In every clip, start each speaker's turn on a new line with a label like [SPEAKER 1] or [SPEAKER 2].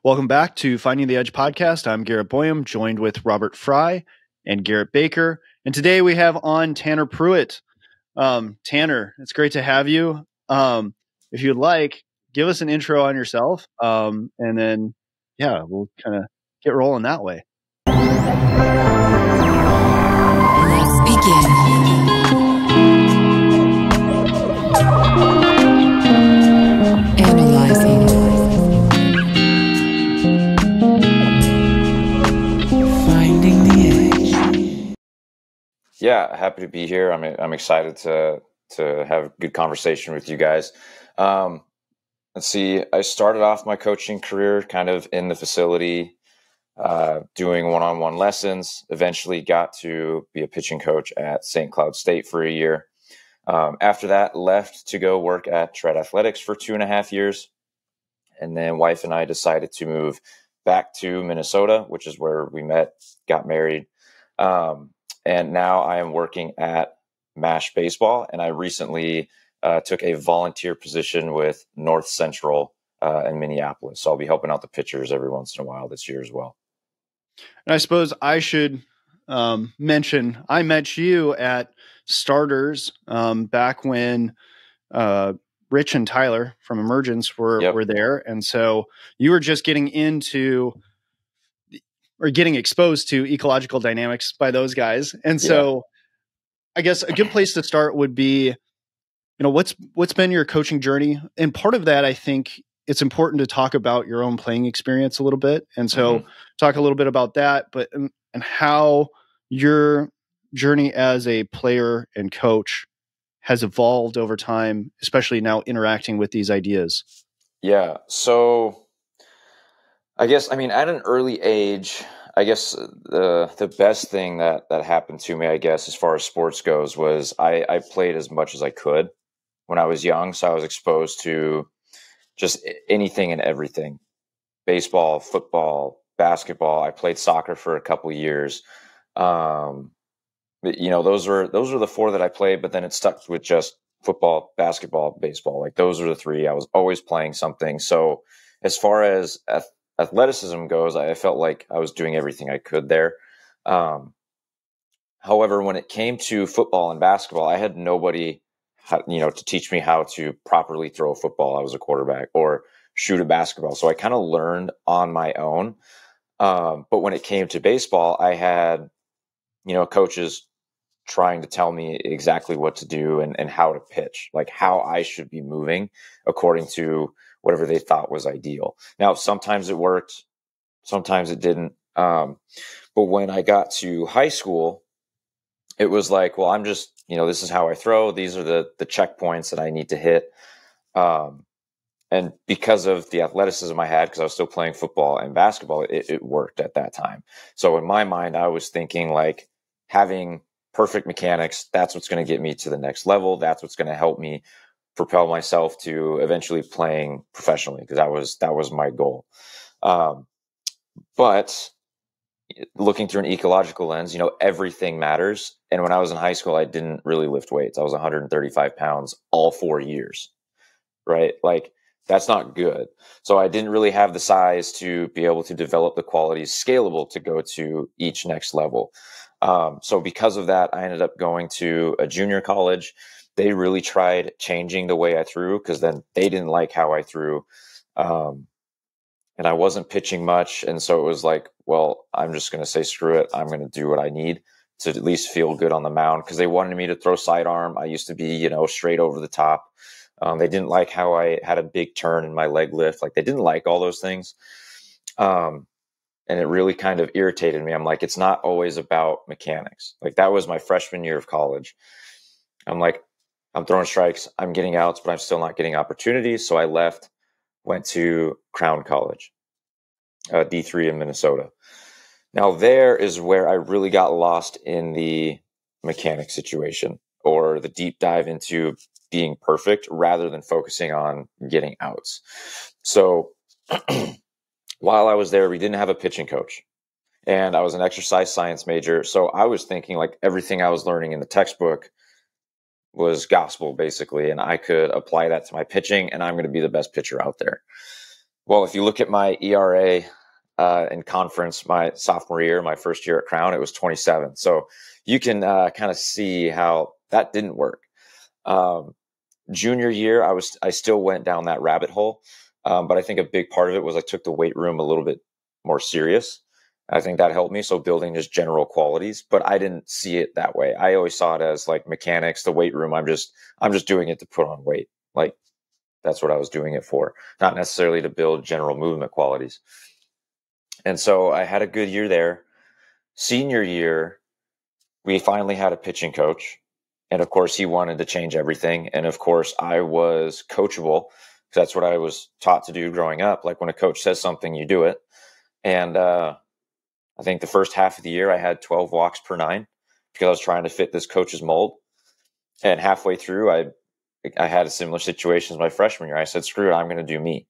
[SPEAKER 1] Welcome back to Finding the Edge podcast. I'm Garrett Boyum, joined with Robert Fry and Garrett Baker. And today we have on Tanner Pruett. Tanner, it's great to have you. If you'd like, give us an intro on yourself, and then, we'll kind of get rolling that way.
[SPEAKER 2] Let's begin. Analyzing. Finding the edge.
[SPEAKER 3] Yeah, happy to be here. I'm excited to have a good conversation with you guys. Let's see. I started off my coaching career kind of in the facility, doing one-on-one lessons. Eventually got to be a pitching coach at St. Cloud State for a year. After that, left to go work at Tread Athletics for 2.5 years. And then wife and I decided to move back to Minnesota, which is where we met, got married. And now I am working at MASH Baseball. And I recently took a volunteer position with North Central in Minneapolis. So I'll be helping out the pitchers every once in a while this year as well.
[SPEAKER 1] And I suppose I should mention, I met you at Starters back when Rich and Tyler from Emergence were there. And so you were just getting into or getting exposed to ecological dynamics by those guys. And so I guess a good place to start would be, what's been your coaching journey? And part of that, I think it's important to talk about your own playing experience a little bit. And so talk a little bit about that, but and how your journey as a player and coach has evolved over time, especially now interacting with these ideas.
[SPEAKER 3] Yeah. So I guess, at an early age, I guess the best thing that happened to me, I guess, as far as sports goes, was I played as much as I could when I was young. So I was exposed to just anything and everything: baseball, football, basketball. I played soccer for a couple of years. Those were the four that I played, but then it stuck with just football, basketball, baseball. Like those were the three. I was always playing something. So as far as athleticism goes, I felt like I was doing everything I could there. However, when it came to football and basketball, I had nobody, to teach me how to properly throw a football. I was a quarterback, or shoot a basketball. So I kind of learned on my own. But when it came to baseball, I had, coaches trying to tell me exactly what to do and how to pitch, like how I should be moving according to whatever they thought was ideal. Now, sometimes it worked, sometimes it didn't. But when I got to high school, it was like, well, I'm just, this is how I throw. These are the checkpoints that I need to hit. And because of the athleticism I had, because I was still playing football and basketball, it worked at that time. So in my mind, I was thinking like having perfect mechanics, that's what's going to get me to the next level. That's what's going to help me propel myself to eventually playing professionally, because that was my goal. But looking through an ecological lens, everything matters. And when I was in high school, I didn't really lift weights. I was 135 pounds all 4 years, right? Like that's not good. So I didn't really have the size to be able to develop the qualities scalable to go to each next level. So because of that, I ended up going to a junior college. They really tried changing the way I threw, because then they didn't like how I threw. And I wasn't pitching much. And so it was like, well, I'm just going to say, screw it. I'm going to do what I need to at least feel good on the mound, because they wanted me to throw sidearm. I used to be, straight over the top. They didn't like how I had a big turn in my leg lift. Like they didn't like all those things. And it really kind of irritated me. I'm like, it's not always about mechanics. Like that was my freshman year of college. I'm like, I'm throwing strikes, I'm getting outs, but I'm still not getting opportunities. So I left, went to Crown College, D3 in Minnesota. Now there is where I really got lost in the mechanic situation, or the deep dive into being perfect rather than focusing on getting outs. So while I was there, we didn't have a pitching coach, and I was an exercise science major. So I was thinking like everything I was learning in the textbook was gospel basically, and I could apply that to my pitching, and I'm going to be the best pitcher out there. Well, if you look at my ERA in conference, my sophomore year, my first year at Crown, it was 27. So you can kind of see how that didn't work. Junior year, I still went down that rabbit hole, but I think a big part of it was I took the weight room a little bit more serious. I think that helped me. So building just general qualities, but I didn't see it that way. I always saw it as like mechanics, the weight room. I'm just doing it to put on weight. Like that's what I was doing it for, not necessarily to build general movement qualities. And so I had a good year there. Senior year, we finally had a pitching coach. And of course, he wanted to change everything. And of course, I was coachable. That's what I was taught to do growing up. Like when a coach says something, you do it. And I think the first half of the year, I had 12 walks per 9 because I was trying to fit this coach's mold. And halfway through, I had a similar situation as my freshman year. I said, screw it, I'm going to do me.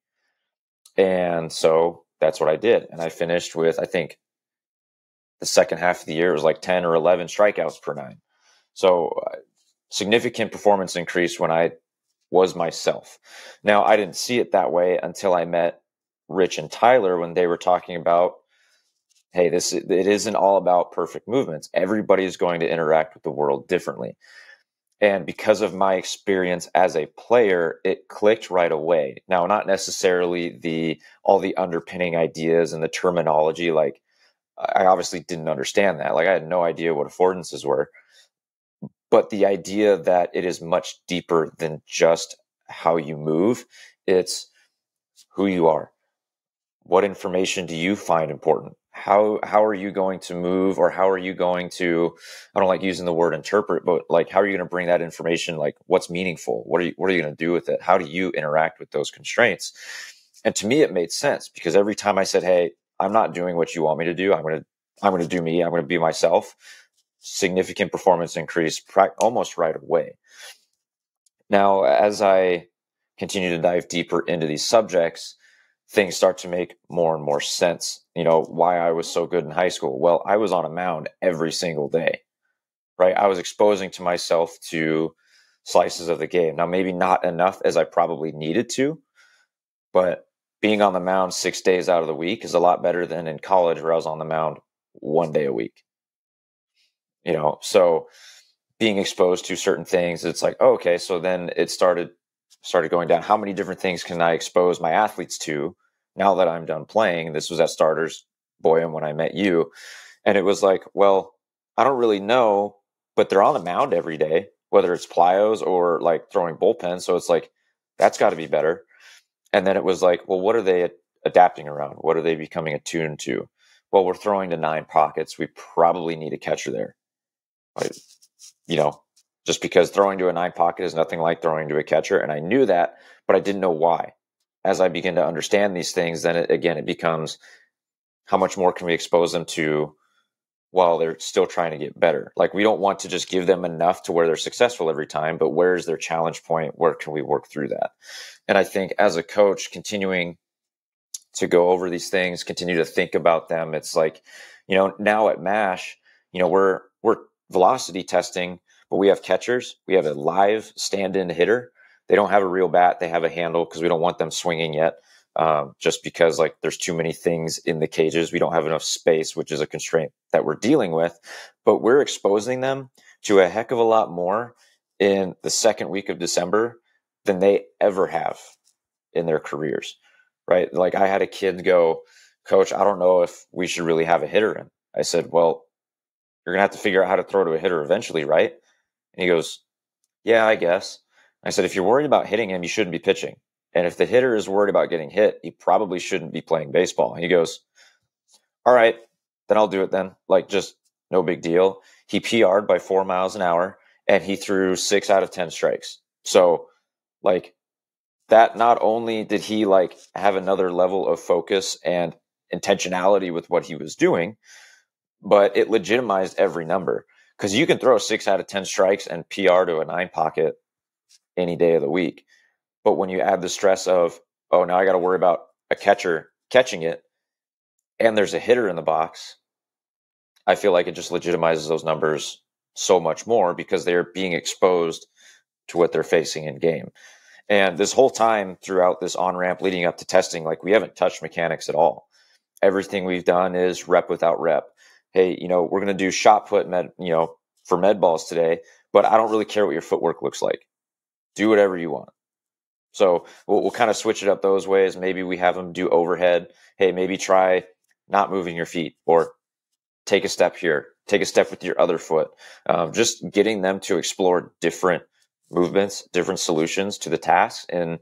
[SPEAKER 3] And so that's what I did. And I finished with, I think, the second half of the year, it was like 10 or 11 strikeouts per 9. So significant performance increase when I was myself. Now, I didn't see it that way until I met Rich and Tyler when they were talking about, hey, it isn't all about perfect movements. Everybody is going to interact with the world differently. And because of my experience as a player, it clicked right away. Now, not necessarily all the underpinning ideas and the terminology. Like, I obviously didn't understand that. Like, I had no idea what affordances were. But the idea that it is much deeper than just how you move, it's who you are. What information do you find important? How are you going to move, or how are you going to, I don't like using the word interpret, but like, how are you going to bring that information? Like, what's meaningful? What are you going to do with it? How do you interact with those constraints? And to me, it made sense because every time I said, hey, I'm not doing what you want me to do, I'm going to do me. I'm going to be myself. Significant performance increase almost right away. Now, as I continue to dive deeper into these subjects, things start to make more and more sense. You know, why I was so good in high school. Well, I was on a mound every single day, right? I was exposing to myself to slices of the game. Now, maybe not enough as I probably needed to, but being on the mound 6 days out of the week is a lot better than in college where I was on the mound 1 day a week. You know, so being exposed to certain things, it's like, oh, okay, so then it started going down. How many different things can I expose my athletes to now that I'm done playing? This was at Starters, Boyum, when I met you. And it was like, well, I don't really know, but they're on the mound every day, whether it's plyos or like throwing bullpens. So it's like, that's got to be better. And then it was like, well, what are they adapting around? What are they becoming attuned to? Well, we're throwing to 9 pockets. We probably need a catcher there. Like, you know, just because throwing to a 9 pocket is nothing like throwing to a catcher. And I knew that, but I didn't know why. As I begin to understand these things, then it becomes how much more can we expose them to while they're still trying to get better? Like, we don't want to just give them enough to where they're successful every time, but where's their challenge point? Where can we work through that? And I think as a coach, continuing to go over these things, continue to think about them. It's like, you know, now at MASH, you know, we're velocity testing, but we have catchers. We have a live stand-in hitter. They don't have a real bat. They have a handle because we don't want them swinging yet. Just because like there's too many things in the cages. We don't have enough space, which is a constraint that we're dealing with, but we're exposing them to a heck of a lot more in the second week of December than they ever have in their careers, right? Like I had a kid go, Coach, I don't know if we should really have a hitter in. I said, well, you're going to have to figure out how to throw to a hitter eventually, right? And he goes, yeah, I guess. I said, if you're worried about hitting him, you shouldn't be pitching. And if the hitter is worried about getting hit, he probably shouldn't be playing baseball. And he goes, all right, then I'll do it then. Like, just no big deal. He PR'd by 4 miles an hour and he threw 6 out of 10 strikes. So like that, not only did he like have another level of focus and intentionality with what he was doing, but it legitimized every number, because you can throw 6 out of 10 strikes and PR to a 9 pocket any day of the week. But when you add the stress of, oh, now I got to worry about a catcher catching it and there's a hitter in the box, I feel like it just legitimizes those numbers so much more because they're being exposed to what they're facing in game. And this whole time throughout this on-ramp leading up to testing, like, we haven't touched mechanics at all. Everything we've done is rep without rep. Hey, we're going to do shot put for med balls today, but I don't really care what your footwork looks like. Do whatever you want. So we'll kind of switch it up those ways. Maybe we have them do overhead. Hey, maybe try not moving your feet, or take a step here, take a step with your other foot. Just getting them to explore different movements, different solutions to the task in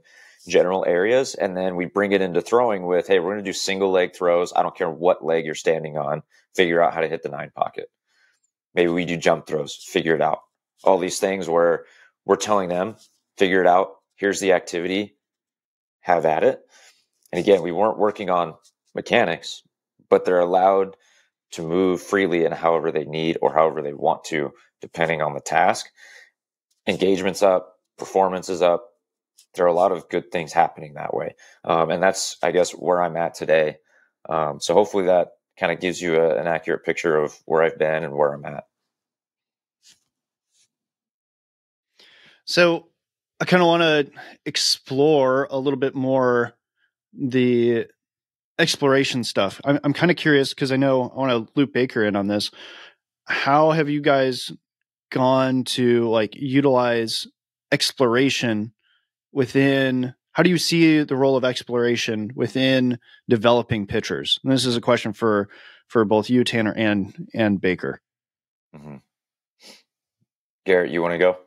[SPEAKER 3] general areas. And then we bring it into throwing with, hey, we're going to do single leg throws. I don't care what leg you're standing on. Figure out how to hit the 9 pocket. Maybe we do jump throws. Figure it out. All these things where we're telling them, figure it out. Here's the activity. Have at it. And again, we weren't working on mechanics, but they're allowed to move freely and however they need or however they want to, depending on the task. Engagement's up, performance is up. There are a lot of good things happening that way. And that's, I guess, where I'm at today. So hopefully that kind of gives you an accurate picture of where I've been and where I'm at.
[SPEAKER 1] So I kind of want to explore a little bit more the exploration stuff. I'm kind of curious because I know I want to loop Baker in on this. How have you guys gone to like utilize exploration within? How do you see the role of exploration within developing pitchers? And this is a question for both you, Tanner, and Baker.
[SPEAKER 3] Mm-hmm. Garrett, you want to go?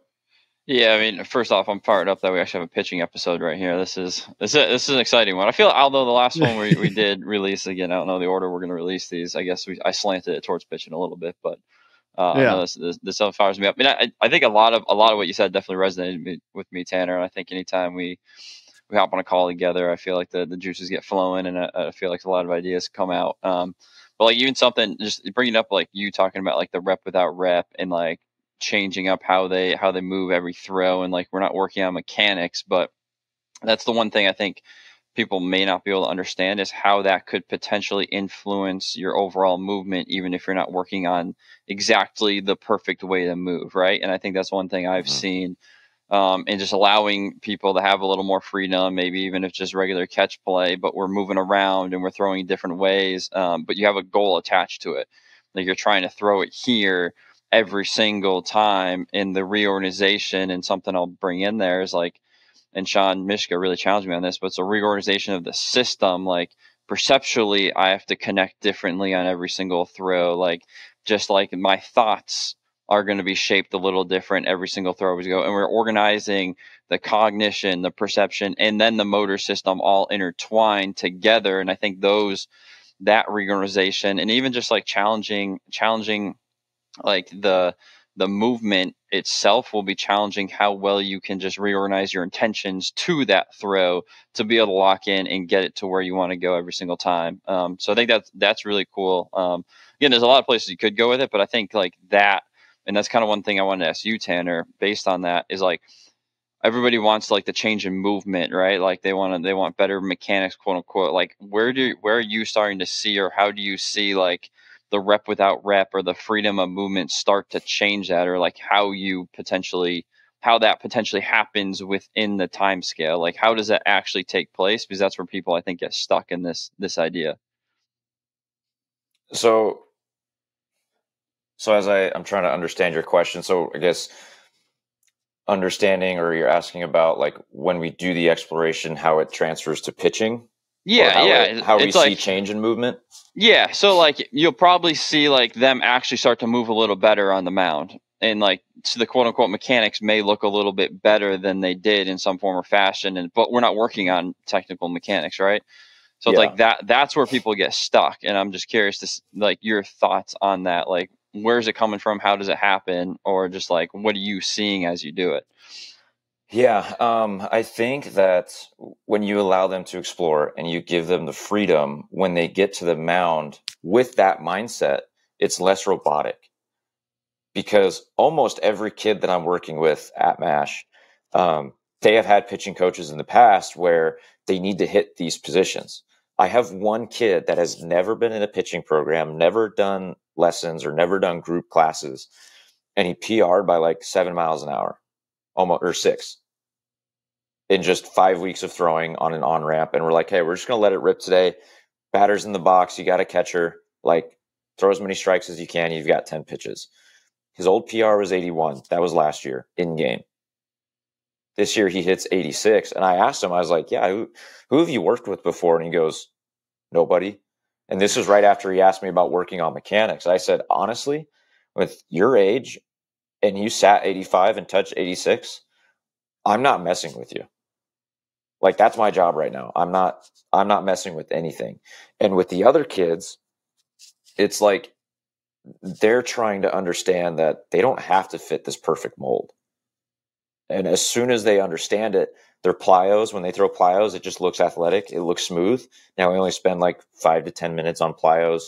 [SPEAKER 4] Yeah, I mean, first off, I'm fired up that we actually have a pitching episode right here. This is an exciting one. I feel, although the last one we did release, again, I don't know the order we're going to release these. I guess I slanted it towards pitching a little bit, but I know this stuff fires me up. I mean, I think a lot of what you said definitely resonated with me, Tanner. And I think anytime we hop on a call together, I feel like the juices get flowing, and I feel like a lot of ideas come out. But like even something, just bringing up like you talking about like the rep without rep and like changing up how they move every throw, and like we're not working on mechanics, but that's the one thing I think people may not be able to understand is how that could potentially influence your overall movement, even if you're not working on exactly the perfect way to move, right? And I think that's one thing I've seen, and just allowing people to have a little more freedom, maybe even if just regular catch play, but we're moving around and we're throwing different ways, but you have a goal attached to it. Like you're trying to throw it here every single time in the reorganization. And something I'll bring in there is like, and Sean Mishka really challenged me on this, but it's a reorganization of the system. Like perceptually, I have to connect differently on every single throw. Like just like my thoughts are going to be shaped a little different every single throw as we go. And we're organizing the cognition, the perception, and then the motor system all intertwined together. And I think that reorganization, and even just like challenging like the movement itself will be challenging how well you can just reorganize your intentions to that throw to be able to lock in and get it to where you want to go every single time. So I think that's really cool. Again, there's a lot of places you could go with it, but I think like that, and that's kind of one thing I wanted to ask you, Tanner, based on that, is like everybody wants like the change in movement, right? Like they want better mechanics, quote unquote. Like where are you starting to see, or how do you see like the rep without rep or the freedom of movement start to change that, or like how that potentially happens within the time scale? Like how does that actually take place? Because that's where people I think get stuck in this idea.
[SPEAKER 3] So as I'm trying to understand your question. So I guess understanding, or you're asking about like when we do the exploration, how it transfers to pitching. How we see change in movement.
[SPEAKER 4] Yeah, so like you'll probably see like them actually start to move a little better on the mound, and like so the quote unquote mechanics may look a little bit better than they did in some form or fashion, but we're not working on technical mechanics, right? So it's like that's where people get stuck, and I'm just curious to like your thoughts on that. Like where's it coming from? How does it happen? Or just like what are you seeing as you do it?
[SPEAKER 3] Yeah, I think that when you allow them to explore and you give them the freedom when they get to the mound with that mindset, it's less robotic. Because almost every kid that I'm working with at MASH, they have had pitching coaches in the past where they need to hit these positions. I have one kid that has never been in a pitching program, never done lessons or never done group classes, and he PR'd by like 7 miles an hour, almost, or 6. in just 5 weeks of throwing on an on-ramp. And we're like, hey, we're just going to let it rip today. Batter's in the box. You got a catcher. Like, throw as many strikes as you can. You've got 10 pitches. His old PR was 81. That was last year in game. This year he hits 86. And I asked him, I was like, yeah, who have you worked with before? And he goes, nobody. And this was right after he asked me about working on mechanics. I said, honestly, with your age and you sat 85 and touched 86, I'm not messing with you. Like, that's my job right now. I'm not messing with anything. And with the other kids, it's like they're trying to understand that they don't have to fit this perfect mold. And as soon as they understand it, their plyos, when they throw plyos, it just looks athletic. It looks smooth. Now we only spend like 5 to 10 minutes on plyos.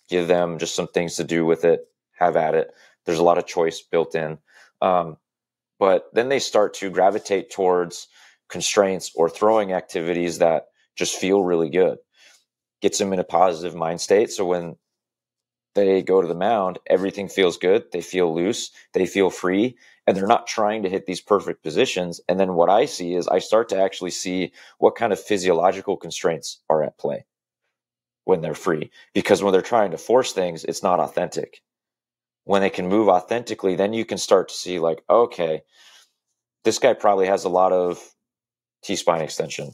[SPEAKER 3] Give them just some things to do with it. Have at it. There's a lot of choice built in. But then they start to gravitate towards constraints or throwing activities that just feel really good. Gets them in a positive mind state. So when they go to the mound, everything feels good. They feel loose. They feel free. And they're not trying to hit these perfect positions. And then what I see is I start to actually see what kind of physiological constraints are at play when they're free. Because when they're trying to force things, it's not authentic. When they can move authentically, then you can start to see like, okay, this guy probably has a lot of T-spine extension,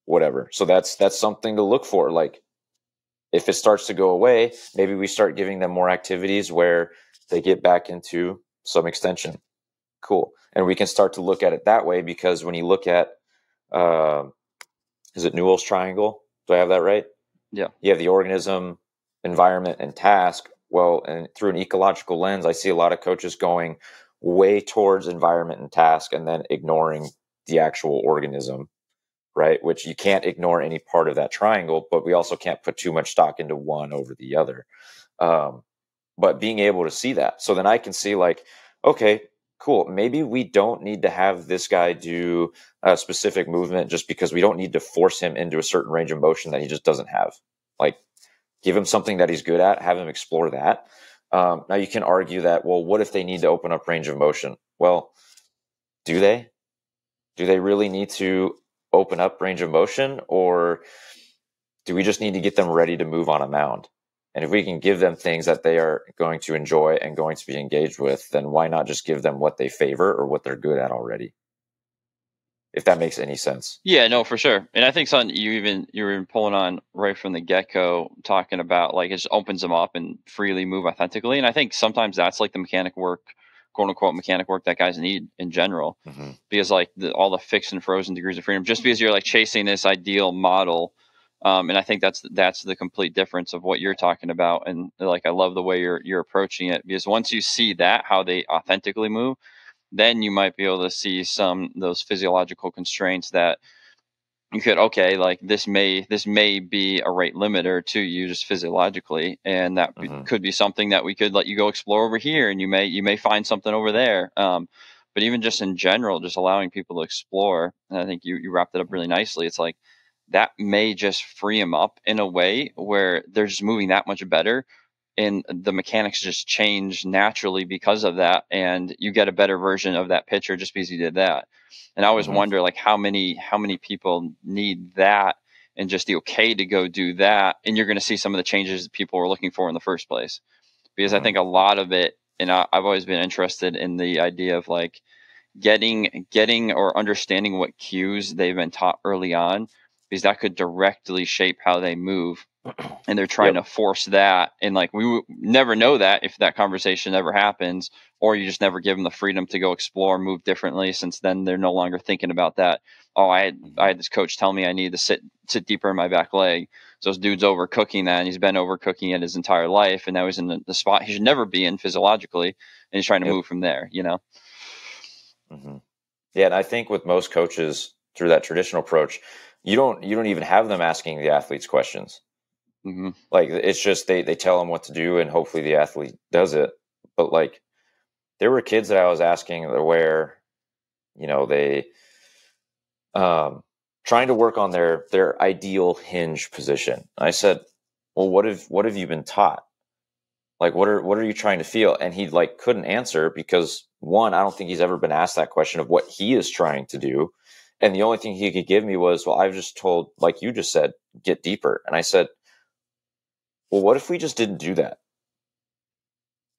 [SPEAKER 3] whatever. So that's something to look for. Like, if it starts to go away, maybe we start giving them more activities where they get back into some extension. Cool. And we can start to look at it that way, because when you look at, is it Newell's triangle? Do I have that right?
[SPEAKER 4] Yeah.
[SPEAKER 3] You have the organism, environment, and task. Well, and through an ecological lens, I see a lot of coaches going way towards environment and task and then ignoring the actual organism, right? Which you can't ignore any part of that triangle, but we also can't put too much stock into one over the other. But being able to see that. So then I can see like, okay, cool. Maybe we don't need to have this guy do a specific movement just because we don't need to force him into a certain range of motion that he just doesn't have. Like, give him something that he's good at, have him explore that. Now you can argue that, well, what if they need to open up range of motion? Well, do they? Do they really need to open up range of motion, or do we just need to get them ready to move on a mound? And if we can give them things that they are going to enjoy and going to be engaged with, then why not just give them what they favor or what they're good at already? If that makes any sense.
[SPEAKER 4] Yeah, no, for sure. And I think something you were pulling on right from the get-go, talking about like it just opens them up and freely move authentically. And I think sometimes that's like the mechanic work, quote unquote mechanic work that guys need in general, because like all the fixed and frozen degrees of freedom, just because you're like chasing this ideal model. And I think that's the complete difference of what you're talking about. And like, I love the way you're approaching it, because once you see that, how they authentically move, then you might be able to see those physiological constraints that you could, okay, like this may be a rate limiter to you just physiologically, and that could be something that we could let you go explore over here, and you may find something over there. But even just in general, just allowing people to explore, and I think you wrapped it up really nicely. It's like that may just free them up in a way where they're just moving that much better, and the mechanics just change naturally because of that, and you get a better version of that pitcher just because you did that. And I always wonder like how many people need that, and just the okay to go do that, and you're going to see some of the changes that people were looking for in the first place. Because I think a lot of it, and I've always been interested in the idea of like getting or understanding what cues they've been taught early on, because that could directly shape how they move. And they're trying to force that, and like we never know that if that conversation ever happens, or you just never give them the freedom to go explore, move differently, since then they're no longer thinking about that. Oh, I had this coach tell me I need to sit deeper in my back leg, so this dude's overcooking that, and he's been overcooking it his entire life, and now he's in the spot he should never be in physiologically, and he's trying to move from there, you know.
[SPEAKER 3] Yeah, and I think with most coaches through that traditional approach, you don't even have them asking the athletes questions. Like, it's just they tell them what to do, and hopefully the athlete does it. But like, there were kids that I was asking where, you know, they trying to work on their ideal hinge position. I said, well, what have you been taught? Like, what are you trying to feel? And he like couldn't answer, because one, I don't think he's ever been asked that question of what he is trying to do. And the only thing he could give me was, well, I've just told, like you just said, get deeper. And I said, well, what if we just didn't do that?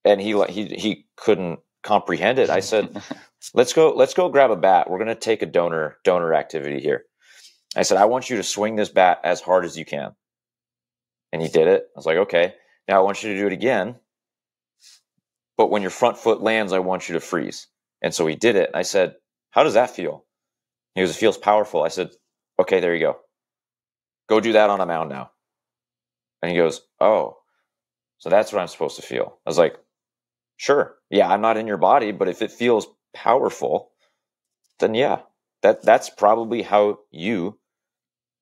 [SPEAKER 3] And he couldn't comprehend it. I said, let's go grab a bat. We're going to take a donor activity here. I said, I want you to swing this bat as hard as you can. And he did it. I was like, okay, now I want you to do it again. But when your front foot lands, I want you to freeze. And so he did it. And I said, how does that feel? He goes, it feels powerful. I said, okay, there you go. Go do that on a mound now. And he goes, oh, so that's what I'm supposed to feel. I was like, sure. Yeah, I'm not in your body, but if it feels powerful, then yeah, that's probably how you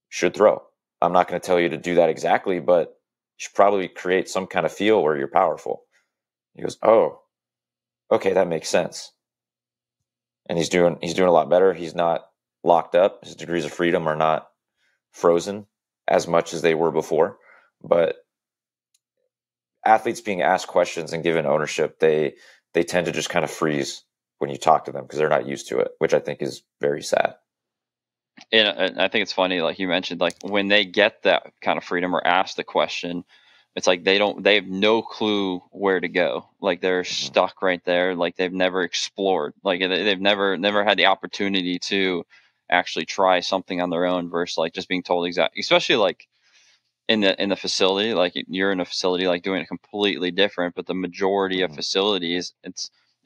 [SPEAKER 3] should throw. I'm not going to tell you to do that exactly, but you should probably create some kind of feel where you're powerful. He goes, oh, okay, that makes sense. And he's doing a lot better. He's not locked up. His degrees of freedom are not frozen as much as they were before. But athletes being asked questions and given ownership, they tend to just kind of freeze when you talk to them because they're not used to it, which I think is very sad.
[SPEAKER 4] And I think it's funny, like you mentioned, like when they get that kind of freedom or ask the question, it's like they have no clue where to go. Like they're stuck right there. Like they've never explored. Like they've never had the opportunity to actually try something on their own versus like just being told exactly, especially like in the facility, like you're in a facility, like doing it completely different, but the majority of facilities,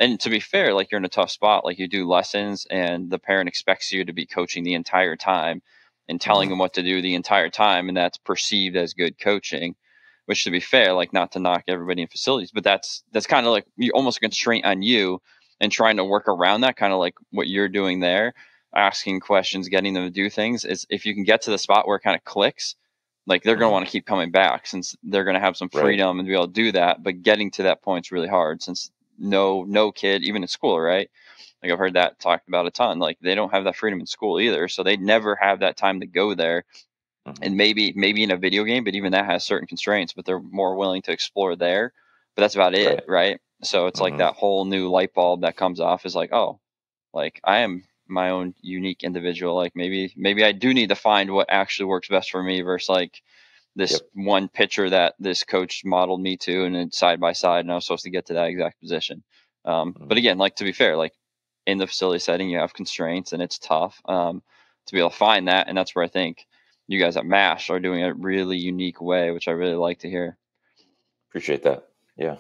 [SPEAKER 4] and to be fair, like you're in a tough spot, like you do lessons and the parent expects you to be coaching the entire time and telling them what to do the entire time. And that's perceived as good coaching, which to be fair, like not to knock everybody in facilities, but that's kind of like you almost a constraint on you and trying to work around that, kind of like what you're doing there, asking questions, getting them to do things. Is if you can get to the spot where it kind of clicks, like they're going to want to keep coming back since they're going to have some freedom and be able to do that. But getting to that point is really hard since no kid, even in school, right? Like I've heard that talked about a ton. Like they don't have that freedom in school either. So they never have that time to go there. And maybe in a video game, but even that has certain constraints, but they're more willing to explore there. But that's about it, right? So it's like that whole new light bulb that comes off is like, oh, like I am my own unique individual. Like maybe I do need to find what actually works best for me versus like this one pitcher that this coach modeled me to, and then side by side, and I was supposed to get to that exact position. But again, like to be fair, like in the facility setting, you have constraints and it's tough to be able to find that. And that's where I think you guys at MASH are doing a really unique way, which I really like to hear.
[SPEAKER 3] Appreciate that. Yeah.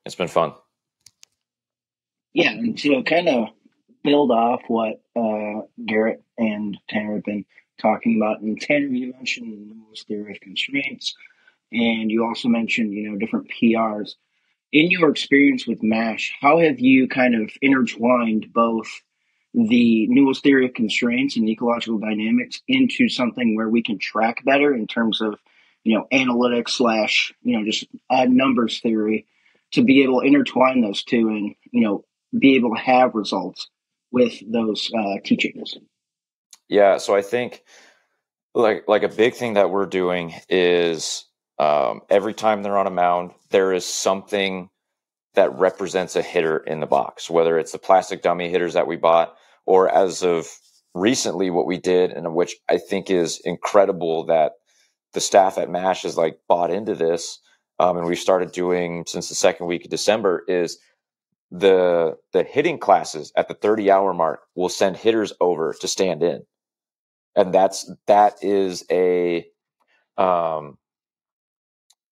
[SPEAKER 3] It's been fun.
[SPEAKER 5] Yeah. And to kind of build off what Garrett and Tanner have been talking about. And Tanner, you mentioned Newell's theory of constraints, and you also mentioned, different PRs. In your experience with MASH, how have you kind of intertwined both the Newell's theory of constraints and ecological dynamics into something where we can track better in terms of, analytics slash, just numbers theory, to be able to intertwine those two and, be able to have results with those teachings?
[SPEAKER 3] Yeah. So I think like a big thing that we're doing is every time they're on a mound, there is something that represents a hitter in the box, whether it's the plastic dummy hitters that we bought, or as of recently what we did, and which I think is incredible that the staff at MASH has like bought into this. And we've started doing since the second week of December is the hitting classes at the 30-hour mark will send hitters over to stand in. And that is a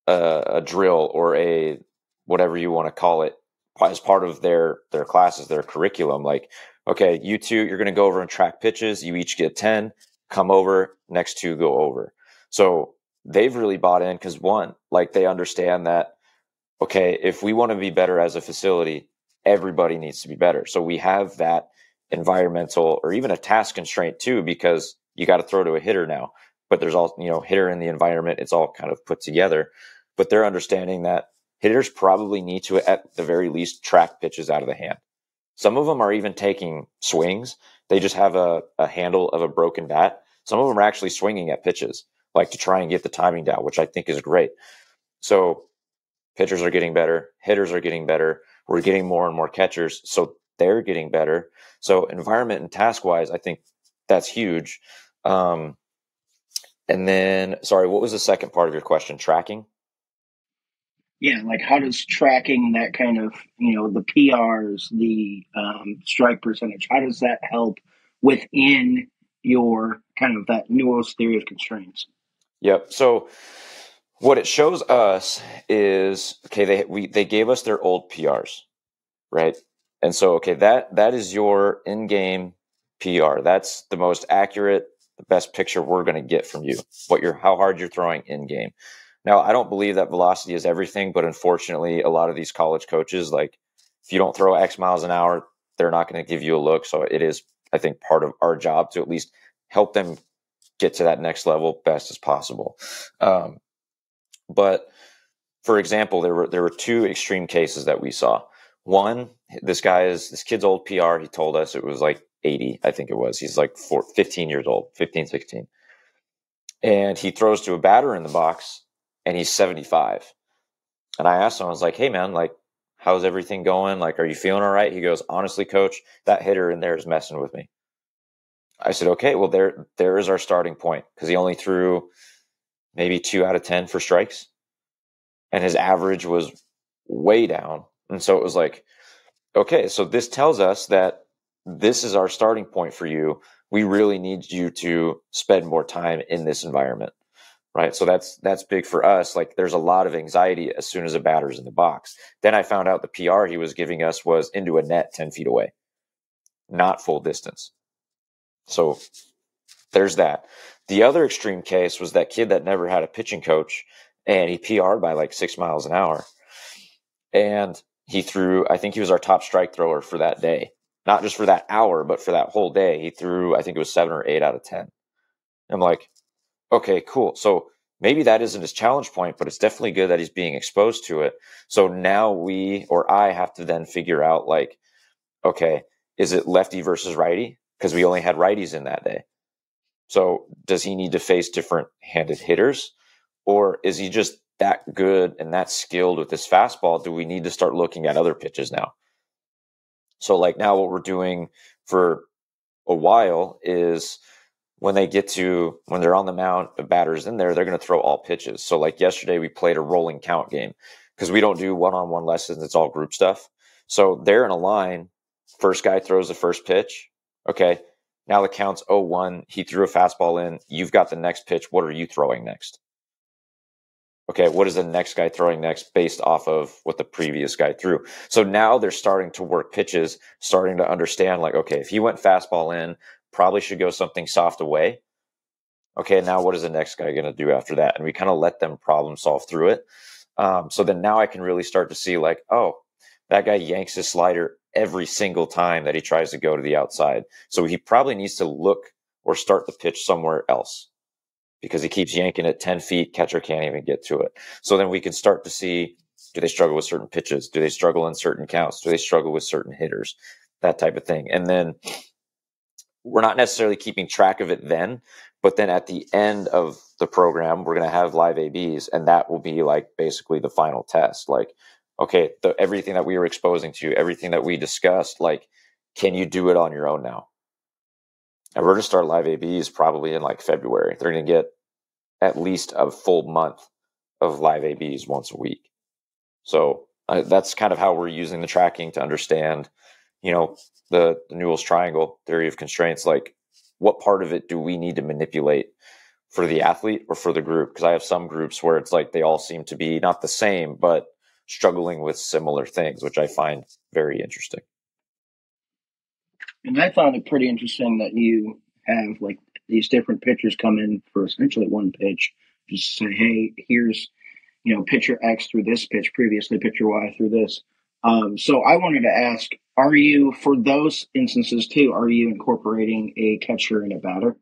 [SPEAKER 3] drill or a whatever you want to call it as part of their classes, their curriculum. Like, okay, you two, you're going to go over and track pitches. You each get 10, come over, next two go over. So they've really bought in because one, like they understand that, okay, if we want to be better as a facility, everybody needs to be better. So we have that environmental or even a task constraint too, because you got to throw to a hitter now, but there's also, hitter in the environment. It's all kind of put together, but they're understanding that hitters probably need to, at the very least, track pitches out of the hand. Some of them are even taking swings. They just have a handle of a broken bat. Some of them are actually swinging at pitches, like to try and get the timing down, which I think is great. So pitchers are getting better. Hitters are getting better. We're getting more and more catchers. So they're getting better. So environment and task-wise, I think that's huge. And then, sorry, what was the second part of your question? Tracking?
[SPEAKER 5] Yeah, like how does tracking that kind of, the PRs, the strike percentage, how does that help within your kind of that nuanced theory of constraints?
[SPEAKER 3] Yep. So what it shows us is, okay, they gave us their old PRs, right? And so, okay, that is your in-game PR. That's the most accurate, the best picture we're going to get from you, how hard you're throwing in-game. Now, I don't believe that velocity is everything, but unfortunately, a lot of these college coaches, like, if you don't throw X miles an hour, they're not going to give you a look. So it is, I think, part of our job to at least help them get to that next level best as possible. But for example, there were two extreme cases that we saw. One, this kid's old PR. He told us it was like 80, I think it was. He's like 15 years old, 15, 16. And he throws to a batter in the box and he's 75. And I asked him, I was like, hey man, like, how's everything going? Like, are you feeling all right? He goes, honestly, coach, that hitter in there is messing with me. I said, okay, well, there is our starting point, because he only threw maybe 2 out of 10 for strikes. And his average was way down. And so it was like, okay, so this tells us that this is our starting point for you. We really need you to spend more time in this environment, right? So that's big for us. Like, there's a lot of anxiety as soon as a batter's in the box. Then I found out the PR he was giving us was into a net 10 feet away, not full distance. So there's that. The other extreme case was that kid that never had a pitching coach, and he PR'd by like 6 miles an hour. And he threw, I think he was our top strike thrower for that day. Not just for that hour, but for that whole day. He threw, I think it was 7 or 8 out of 10. I'm like, okay, cool. So maybe that isn't his challenge point, but it's definitely good that he's being exposed to it. So now I have to then figure out, like, okay, is it lefty versus righty? Because we only had righties in that day. So does he need to face different handed hitters? Or is he just that good and that skilled with his fastball? Do we need to start looking at other pitches now? So like now what we're doing for a while is when they're on the mound, the batter's in there, they're going to throw all pitches. So like yesterday we played a rolling count game because we don't do one-on-one lessons. It's all group stuff. So they're in a line. First guy throws the first pitch. Okay. Now the count's 0-1. He threw a fastball in. You've got the next pitch. What are you throwing next? Okay, what is the next guy throwing next based off of what the previous guy threw? So now they're starting to work pitches, starting to understand, like, okay, if he went fastball in, probably should go something soft away. Okay, now what is the next guy going to do after that? And we kind of let them problem solve through it. So then now I can really start to see, like, oh, that guy yanks his slider every single time that he tries to go to the outside. So he probably needs to look or start the pitch somewhere else, because he keeps yanking it 10 feet, catcher can't even get to it. So then we can start to see, do they struggle with certain pitches? Do they struggle in certain counts? Do they struggle with certain hitters? That type of thing. And then we're not necessarily keeping track of it then, but then at the end of the program, we're going to have live ABs, and that will be like basically the final test. Like, okay, everything that we were exposing to, everything that we discussed, like, can you do it on your own now? And we're going to start live ABs probably in like February. They're going to get at least a full month of live ABs once a week. So that's kind of how we're using the tracking to understand, the Newell's triangle theory of constraints. Like, what part of it do we need to manipulate for the athlete or for the group? Because I have some groups where it's like they all seem to be not the same, but struggling with similar things, which I find very interesting.
[SPEAKER 5] And I found it pretty interesting that you have like these different pitchers come in for essentially one pitch. Just say, hey, here's, pitcher X through this pitch, previously pitcher Y through this. So I wanted to ask, are you, for those instances too, are you incorporating a catcher and a batter?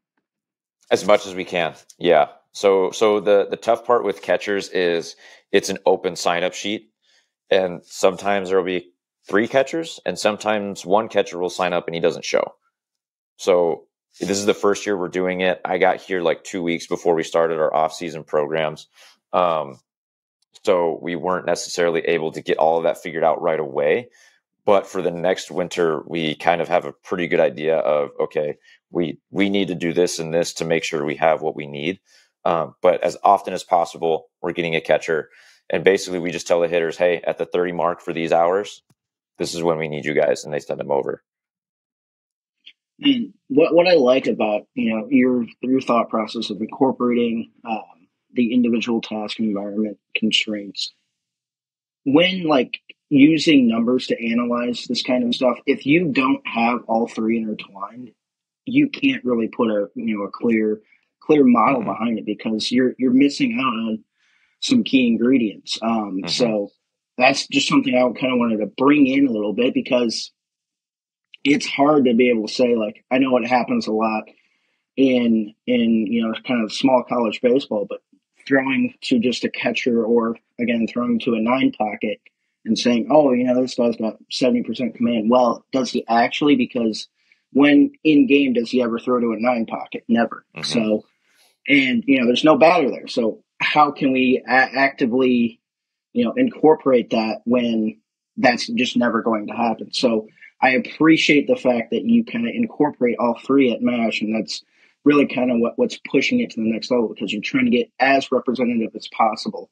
[SPEAKER 3] As much as we can. Yeah. So the tough part with catchers is it's an open sign-up sheet. And sometimes there will be 3 catchers, and sometimes one catcher will sign up and he doesn't show. So this is the first year we're doing it. I got here like 2 weeks before we started our off-season programs. So we weren't necessarily able to get all of that figured out right away. But for the next winter, we kind of have a pretty good idea of, okay, we need to do this and this to make sure we have what we need. But as often as possible, we're getting a catcher. And basically, we just tell the hitters, hey, at the 30 mark for these hours, this is when we need you guys. And they send them over.
[SPEAKER 5] And what I like about your thought process of incorporating the individual task environment constraints when like using numbers to analyze this kind of stuff, if you don't have all three intertwined, you can't really put a clear model
[SPEAKER 3] Mhm.
[SPEAKER 5] behind it because you're missing out on some key ingredients. So that's just something I kind of wanted to bring in a little bit because it's hard to be able to say, like, I know it happens a lot in kind of small college baseball, but throwing to just a catcher or again throwing to a 9 pocket and saying, oh, this guy's got 70% command. Well, does he actually? Because when in game does he ever throw to a 9 pocket? Never. So, and there's no batter there. So how can we actively incorporate that when that's just never going to happen? So I appreciate the fact that you kind of incorporate all three at MASH, and that's really kind of what's pushing it to the next level because you're trying to get as representative as possible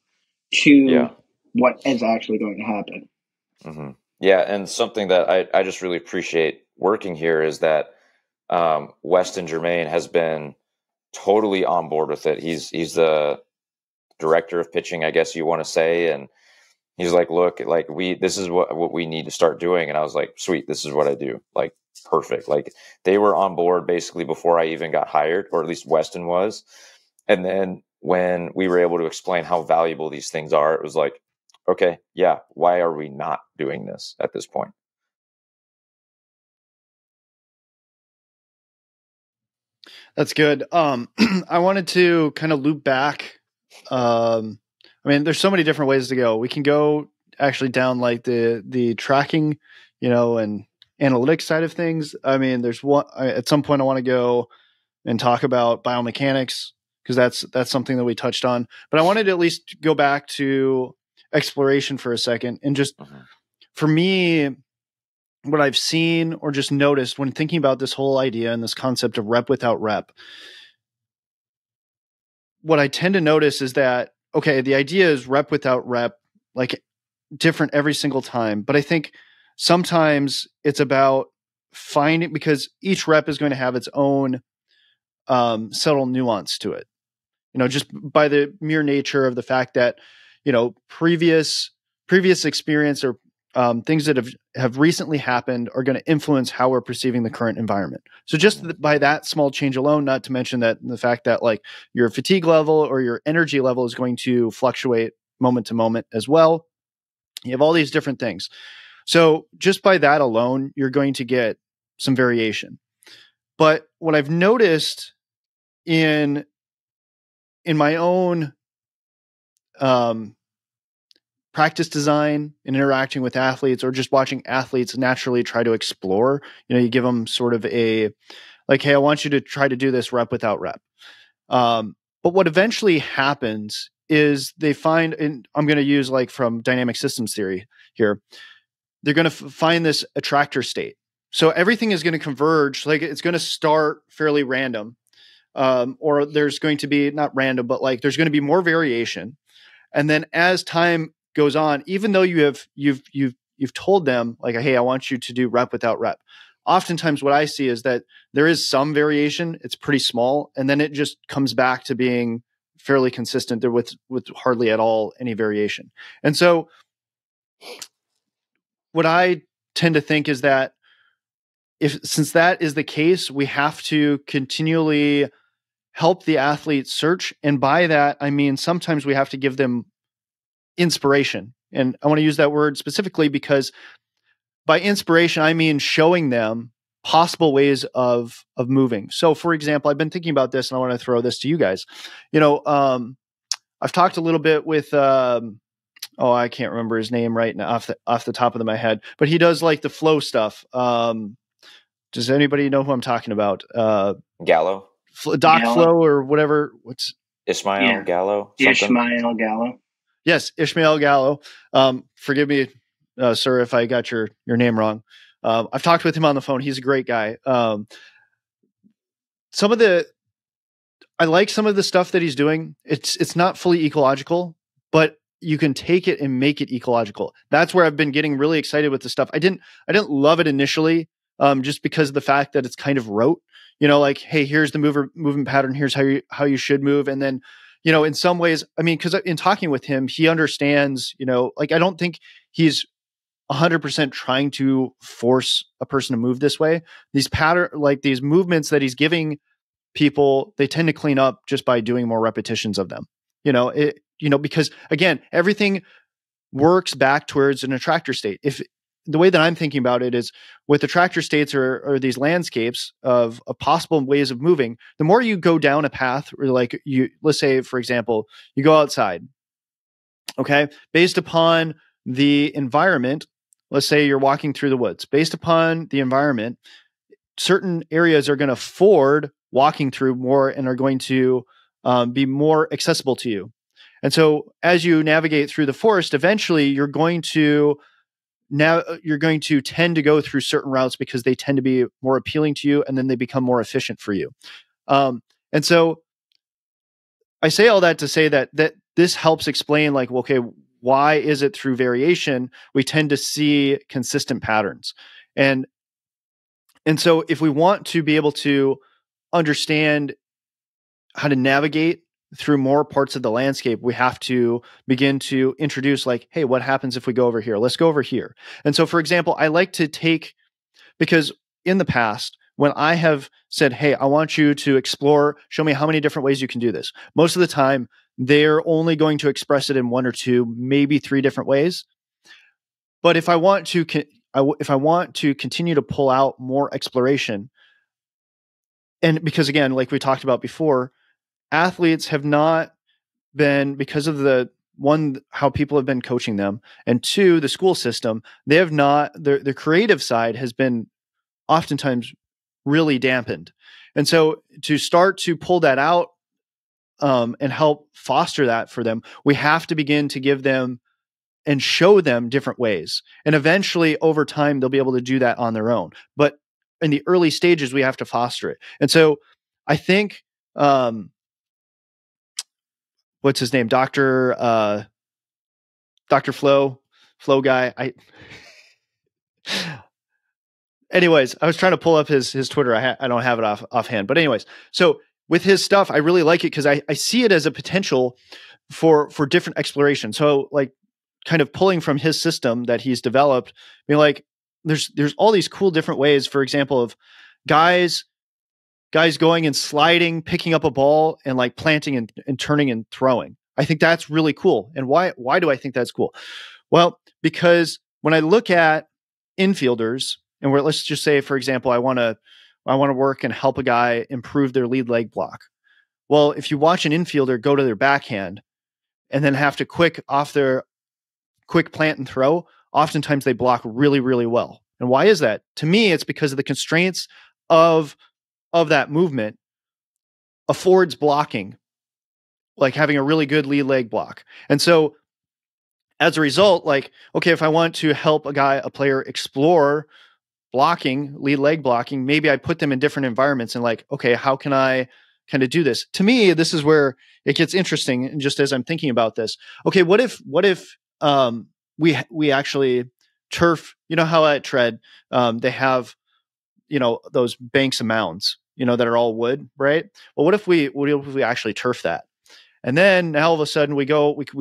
[SPEAKER 5] to what is actually going to happen.
[SPEAKER 3] Yeah, and something that I just really appreciate working here is that Weston Germain has been totally on board with it. He's the director of pitching, I guess you want to say, and he's like, look, like this is what we need to start doing. And I was like, sweet, this is what I do. Like, perfect. Like they were on board basically before I even got hired, or at least Weston was. And then when we were able to explain how valuable these things are, it was like, okay, yeah, why are we not doing this at this point?
[SPEAKER 1] That's good. I wanted to kind of loop back. I mean, there's so many different ways to go. We can go actually down like the tracking, and analytics side of things. I mean, there's one at some point I want to go and talk about biomechanics because that's something that we touched on. But I wanted to at least go back to exploration for a second and just for me, what I've seen or just noticed when thinking about this whole idea and this concept of rep without rep, what I tend to notice is that, okay, the idea is rep without rep, like different every single time. But I think sometimes it's about finding, because each rep is going to have its own subtle nuance to it, just by the mere nature of the fact that, previous experience or things that have recently happened are going to influence how we're perceiving the current environment. So just by that small change alone, not to mention that the fact that like your fatigue level or your energy level is going to fluctuate moment to moment as well. You have all these different things. So just by that alone, you're going to get some variation. But what I've noticed in my own practice design and interacting with athletes or just watching athletes naturally try to explore, you give them sort of a, like, hey, I want you to try to do this rep without rep. But what eventually happens is they find, and I'm going to use like from dynamic systems theory here, they're going to find this attractor state. So everything is going to converge. Like it's going to start fairly random. Or there's going to be not random, but like there's going to be more variation. And then as time goes on, even though you've told them like, hey, I want you to do rep without rep. Oftentimes what I see is that there is some variation. It's pretty small. And then it just comes back to being fairly consistent there with hardly at all any variation. And so what I tend to think is that since that is the case, we have to continually help the athlete search. And by that, I mean, sometimes we have to give them inspiration. And I want to use that word specifically because by inspiration, I mean showing them possible ways of moving. So for example, I've been thinking about this and I want to throw this to you guys. I've talked a little bit with, I can't remember his name right now off the top of my head, but he does like the flow stuff. Does anybody know who I'm talking about?
[SPEAKER 3] Gallo?
[SPEAKER 1] Doc Flow or whatever. What's
[SPEAKER 3] Gallo?
[SPEAKER 5] Ishmael Gallo.
[SPEAKER 1] Yes, Ishmael Gallo. Forgive me sir, if I got your name wrong. I've talked with him on the phone. He's a great guy. I like some of the stuff that he's doing. It's not fully ecological, but you can take it and make it ecological. That's where I've been getting really excited with the stuff. I didn't love it initially, just because of the fact that it's kind of rote. Like, hey, here's the movement pattern. Here's how you should move, and then, in some ways, I mean, because in talking with him, he understands. Like, I don't think he's 100% trying to force a person to move this way. These these movements that he's giving people, they tend to clean up just by doing more repetitions of them. Because again, everything works back towards an attractor state. If the way that I'm thinking about it is with attractor states or these landscapes of possible ways of moving, the more you go down a path, or like let's say, for example, you go outside, okay, based upon the environment, let's say you're walking through the woods, based upon the environment, certain areas are going to afford walking through more and are going to be more accessible to you. And so as you navigate through the forest, eventually you're going to tend to go through certain routes because they tend to be more appealing to you, and then they become more efficient for you. And so I say all that to say that this helps explain, like, okay, why is it through variation we tend to see consistent patterns? And so if we want to be able to understand how to navigate through more parts of the landscape, we have to begin to introduce, like, hey, what happens if we go over here? Let's go over here. And so, for example, I like to because in the past, when I have said, hey, I want you to explore, show me how many different ways you can do this, most of the time, they're only going to express it in one or two, maybe three different ways. But if I want to continue to pull out more exploration, and because again, like we talked about before, athletes have not been, because of how people have been coaching them, and two, the school system, they have not, their creative side has been oftentimes really dampened. And so to start to pull that out and help foster that for them, we have to begin to give them and show them different ways. And eventually over time, they'll be able to do that on their own. But in the early stages, we have to foster it. And so I think, what's his name? Dr. Flow guy. Anyways, I was trying to pull up his Twitter. I don't have it offhand, but anyways, so with his stuff, I really like it because I see it as a potential for different exploration. So like kind of pulling from his system that he's developed, being like, there's all these cool different ways, for example, of guys going and sliding, picking up a ball and like planting and turning and throwing. I think that's really cool. And why do I think that's cool? Well, because when I look at infielders, and let's just say, for example, I want to work and help a guy improve their lead leg block. Well, if you watch an infielder go to their backhand and then have to quick plant and throw, oftentimes they block really, really well. And why is that? To me, it's because of the constraints of that movement affords blocking, like having a really good lead leg block. And so as a result, like, okay, if I want to help a player explore blocking, lead leg blocking, maybe I put them in different environments and like, okay, how can I kind of do this? To me, this is where it gets interesting. And just as I'm thinking about this, okay, what if we actually turf, how at Tread, they have, those banks and mounds, that are all wood, right? Well, what if we actually turf that? And then all of a sudden we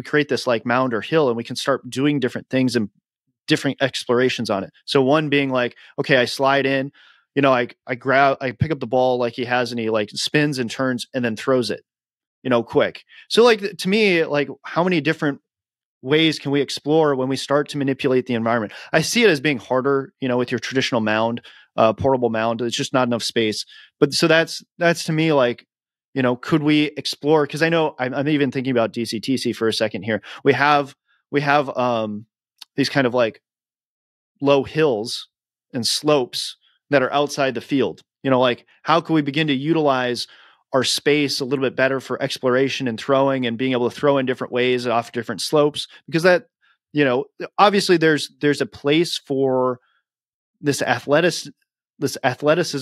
[SPEAKER 1] create this like mound or hill, and we can start doing different things and different explorations on it. So one being like, okay, I slide in, I pick up the ball like he has, and he like spins and turns and then throws it, quick. So like, to me, like, how many different ways can we explore when we start to manipulate the environment? I see it as being harder, with your traditional mound, portable mound. It's just not enough space. But so that's to me like, could we explore? Because I know I'm even thinking about DCTC for a second here. We have these kind of like low hills and slopes that are outside the field. Like, how can we begin to utilize our space a little bit better for exploration and throwing, and being able to throw in different ways off different slopes? Because obviously there's a place for this athleticism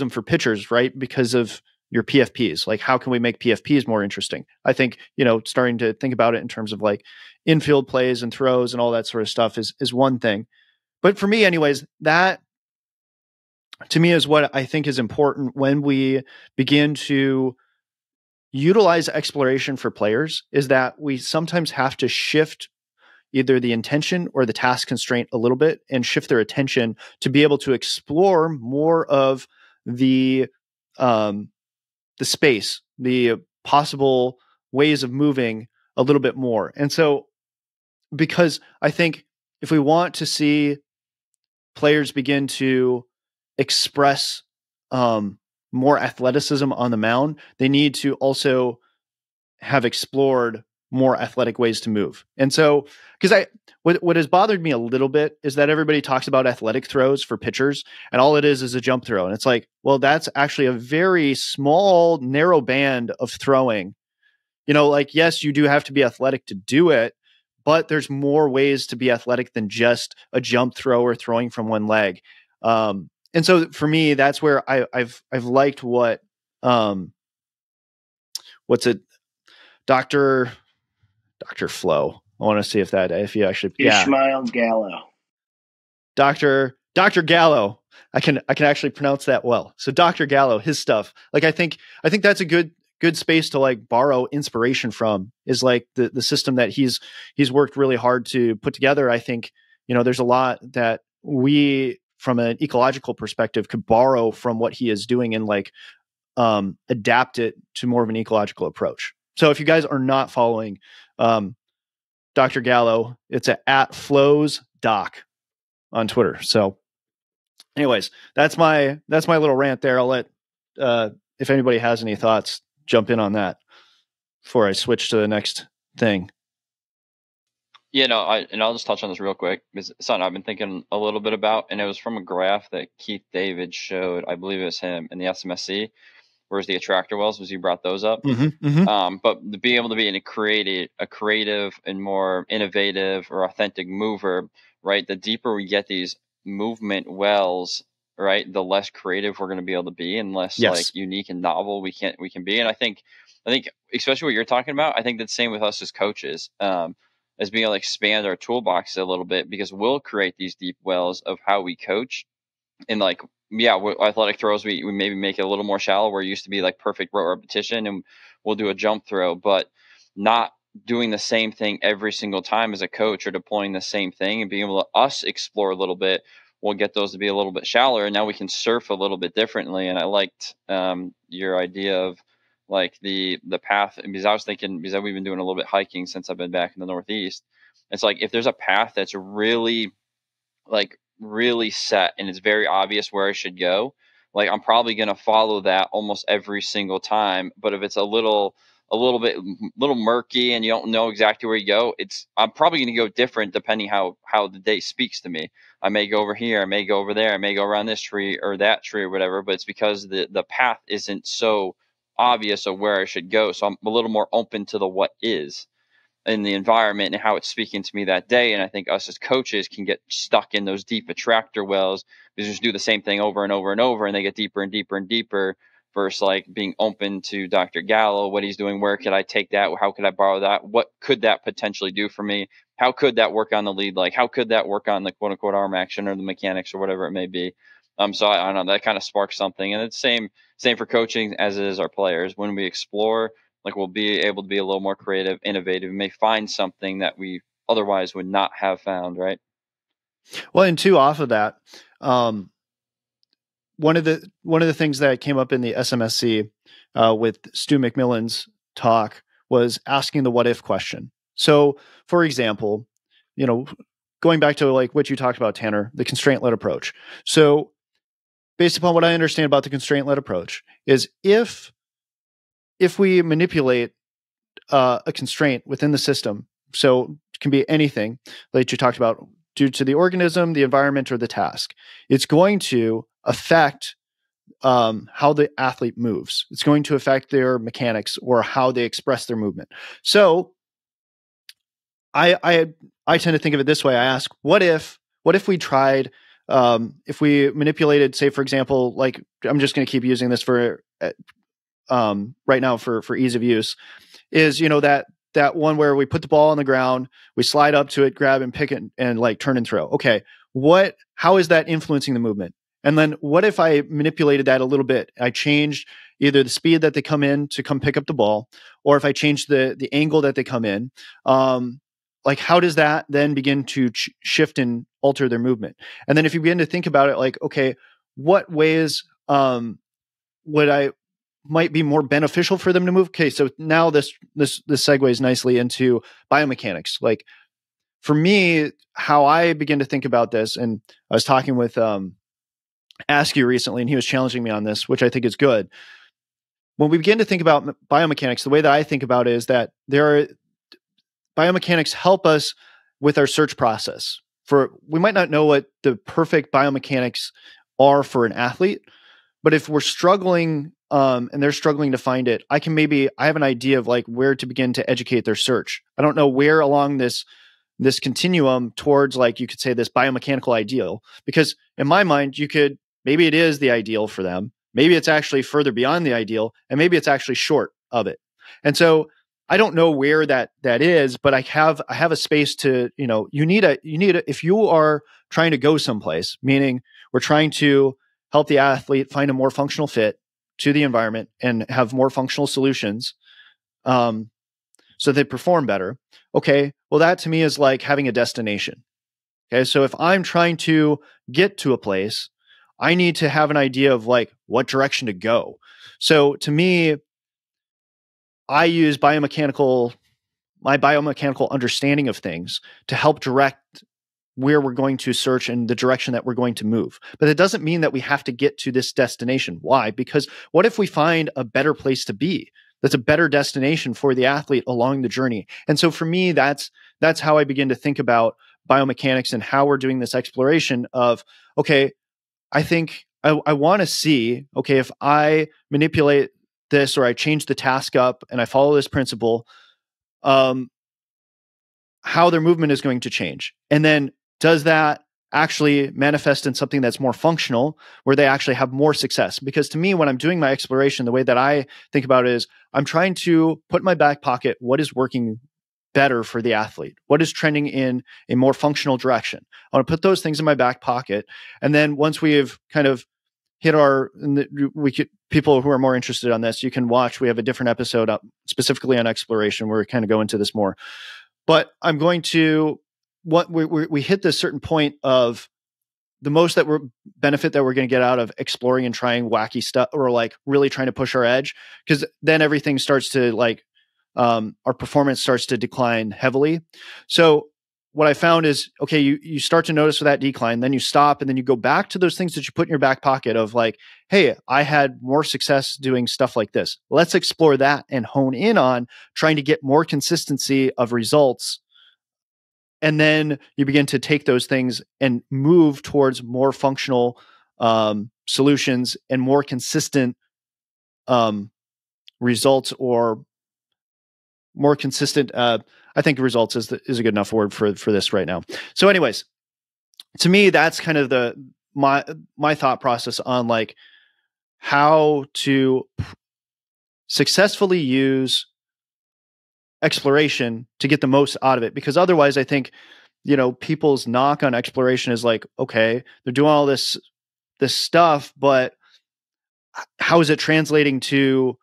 [SPEAKER 1] for pitchers, right? Because of your PFPs. Like, how can we make PFPs more interesting? I think, starting to think about it in terms of like infield plays and throws and all that sort of stuff is one thing. But for me, anyways, that to me is what I think is important when we begin to utilize exploration for players, is that we sometimes have to shift either the intention or the task constraint a little bit and shift their attention to be able to explore more of the space, the possible ways of moving a little bit more. And so, because I think if we want to see players begin to express more athleticism on the mound, they need to also have explored more athletic ways to move. And so, because what has bothered me a little bit is that everybody talks about athletic throws for pitchers, and all it is a jump throw. And it's like, well, that's actually a very small, narrow band of throwing. Like, yes, you do have to be athletic to do it, but there's more ways to be athletic than just a jump throw or throwing from one leg. And so for me, that's where I've liked what's it, Dr. Flo. I want to see if you actually,
[SPEAKER 5] Ishmael Gallo.
[SPEAKER 1] Dr. Gallo. I can actually pronounce that well. So Dr. Gallo, his stuff. Like, I think that's a good space to like borrow inspiration from, is like the system that he's worked really hard to put together. I think, there's a lot that we, from an ecological perspective, could borrow from what he is doing and like adapt it to more of an ecological approach. So if you guys are not following Dr. Gallo, it's at Flows Doc on Twitter. So anyways, that's my little rant there. I'll let if anybody has any thoughts, jump in on that before I switch to the next thing.
[SPEAKER 4] I'll just touch on this real quick. It's something I've been thinking a little bit about, and it was from a graph that Keith David showed. I believe it was him in the SMSC. Whereas the attractor wells, was you brought those up. But to be able to be a creative and more innovative or authentic mover, right? The deeper we get these movement wells, right, the less creative we're going to be able to be, and less like unique and novel we can be. And I think especially what you're talking about, I think that's the same with us as coaches, as being able to expand our toolbox a little bit, because we'll create these deep wells of how we coach. And like, athletic throws, we maybe make it a little more shallow, where it used to be like perfect rote repetition, and we'll do a jump throw, but not doing the same thing every single time as a coach, or deploying the same thing and being able to us explore a little bit. We'll get those to be a little bit shallower, and now we can surf a little bit differently. And I liked your idea of like the path, because I was thinking, because we've been doing a little bit hiking since I've been back in the Northeast. It's like, if there's a path that's really set and it's very obvious where I should go, like, I'm probably going to follow that almost every single time. But if it's a little murky and you don't know exactly where you go, I'm probably going to go different depending how the day speaks to me. I may go over here, I may go over there, I may go around this tree or that tree or whatever, but it's because the path isn't so obvious of where I should go. So I'm a little more open to the what is in the environment and how it's speaking to me that day. And I think us as coaches can get stuck in those deep attractor wells, because just do the same thing over and over and over, and they get deeper and deeper and deeper, versus like being open to Dr. Gallo, what he's doing. Where could I take that? How could I borrow that? What could that potentially do for me? How could that work on the lead? Like, how could that work on the quote unquote arm action or the mechanics or whatever it may be? So I don't know, that kind of sparks something. And it's same for coaching as it is our players. When we explore, like, we'll be able to be a little more creative, innovative, and may find something that we otherwise would not have found, right?
[SPEAKER 1] Well, and two, off of that, one of the things that came up in the SMSC with Stu McMillan's talk was asking the what if question. So, for example, going back to like what you talked about, Tanner, the constraint led approach. So, based upon what I understand about the constraint led approach, is if we manipulate a constraint within the system, so it can be anything like you talked about, due to the organism, the environment, or the task, it's going to affect how the athlete moves. It's going to affect their mechanics or how they express their movement. So I I tend to think of it this way. I ask, what if we tried, if we manipulated, say, for example, like, I'm just going to keep using this for right now for ease of use, is, that one where we put the ball on the ground, we slide up to it, grab and pick it, and like turn and throw. Okay, how is that influencing the movement? And then what if I manipulated that a little bit? I changed either the speed that they come in to come pick up the ball, or if I changed the angle that they come in. Like, how does that then begin to shift and alter their movement? And then if you begin to think about it, like, okay, what ways might be more beneficial for them to move? Okay, so now this segues nicely into biomechanics. Like, for me, how I begin to think about this, and I was talking with Askew recently, and he was challenging me on this, which I think is good. When we begin to think about biomechanics, the way that I think about it is that biomechanics help us with our search process. We might not know what the perfect biomechanics are for an athlete, but if we're struggling and they're struggling to find it, I have an idea of like where to begin to educate their search. I don't know where along this continuum towards, like, you could say, this biomechanical ideal, because in my mind, maybe it is the ideal for them. Maybe it's actually further beyond the ideal, and maybe it's actually short of it. And so I don't know where that is, but I have a space to, if you are trying to go someplace, meaning we're trying to help the athlete find a more functional fit to the environment and have more functional solutions, so they perform better. Okay, well, that to me is like having a destination. Okay, so if I'm trying to get to a place, I need to have an idea of like what direction to go. So to me, I use my biomechanical understanding of things to help direct where we're going to search and the direction that we're going to move. But it doesn't mean that we have to get to this destination. Why? Because what if we find a better place to be? That's a better destination for the athlete along the journey. And so for me, that's how I begin to think about biomechanics and how we're doing this exploration of, okay, I think I want to see, okay, if I manipulate this or I change the task up and I follow this principle, how their movement is going to change. And then does that actually manifest in something that's more functional, where they actually have more success? Because to me, when I'm doing my exploration, the way that I think about it is I'm trying to put in my back pocket what is working better for the athlete, what is trending in a more functional direction. I want to put those things in my back pocket. And then once we have kind of hit people who are more interested on this, you can watch, we have a different episode up specifically on exploration where we kind of go into this more. But I'm going to, we hit this certain point of the most benefit that we're going to get out of exploring and trying wacky stuff, or like really trying to push our edge, because then everything starts to like, our performance starts to decline heavily. So what I found is, okay, you start to notice that decline, then you stop, and then you go back to those things that you put in your back pocket of like, hey, I had more success doing stuff like this. Let's explore that and hone in on trying to get more consistency of results. And then you begin to take those things and move towards more functional solutions and more consistent results, or more consistent. I think results is a good enough word for this right now. So anyways, to me, that's kind of my thought process on like how to successfully use exploration to get the most out of it. Because otherwise, I think, people's knock on exploration is like, okay, they're doing all this stuff, but how is it translating to,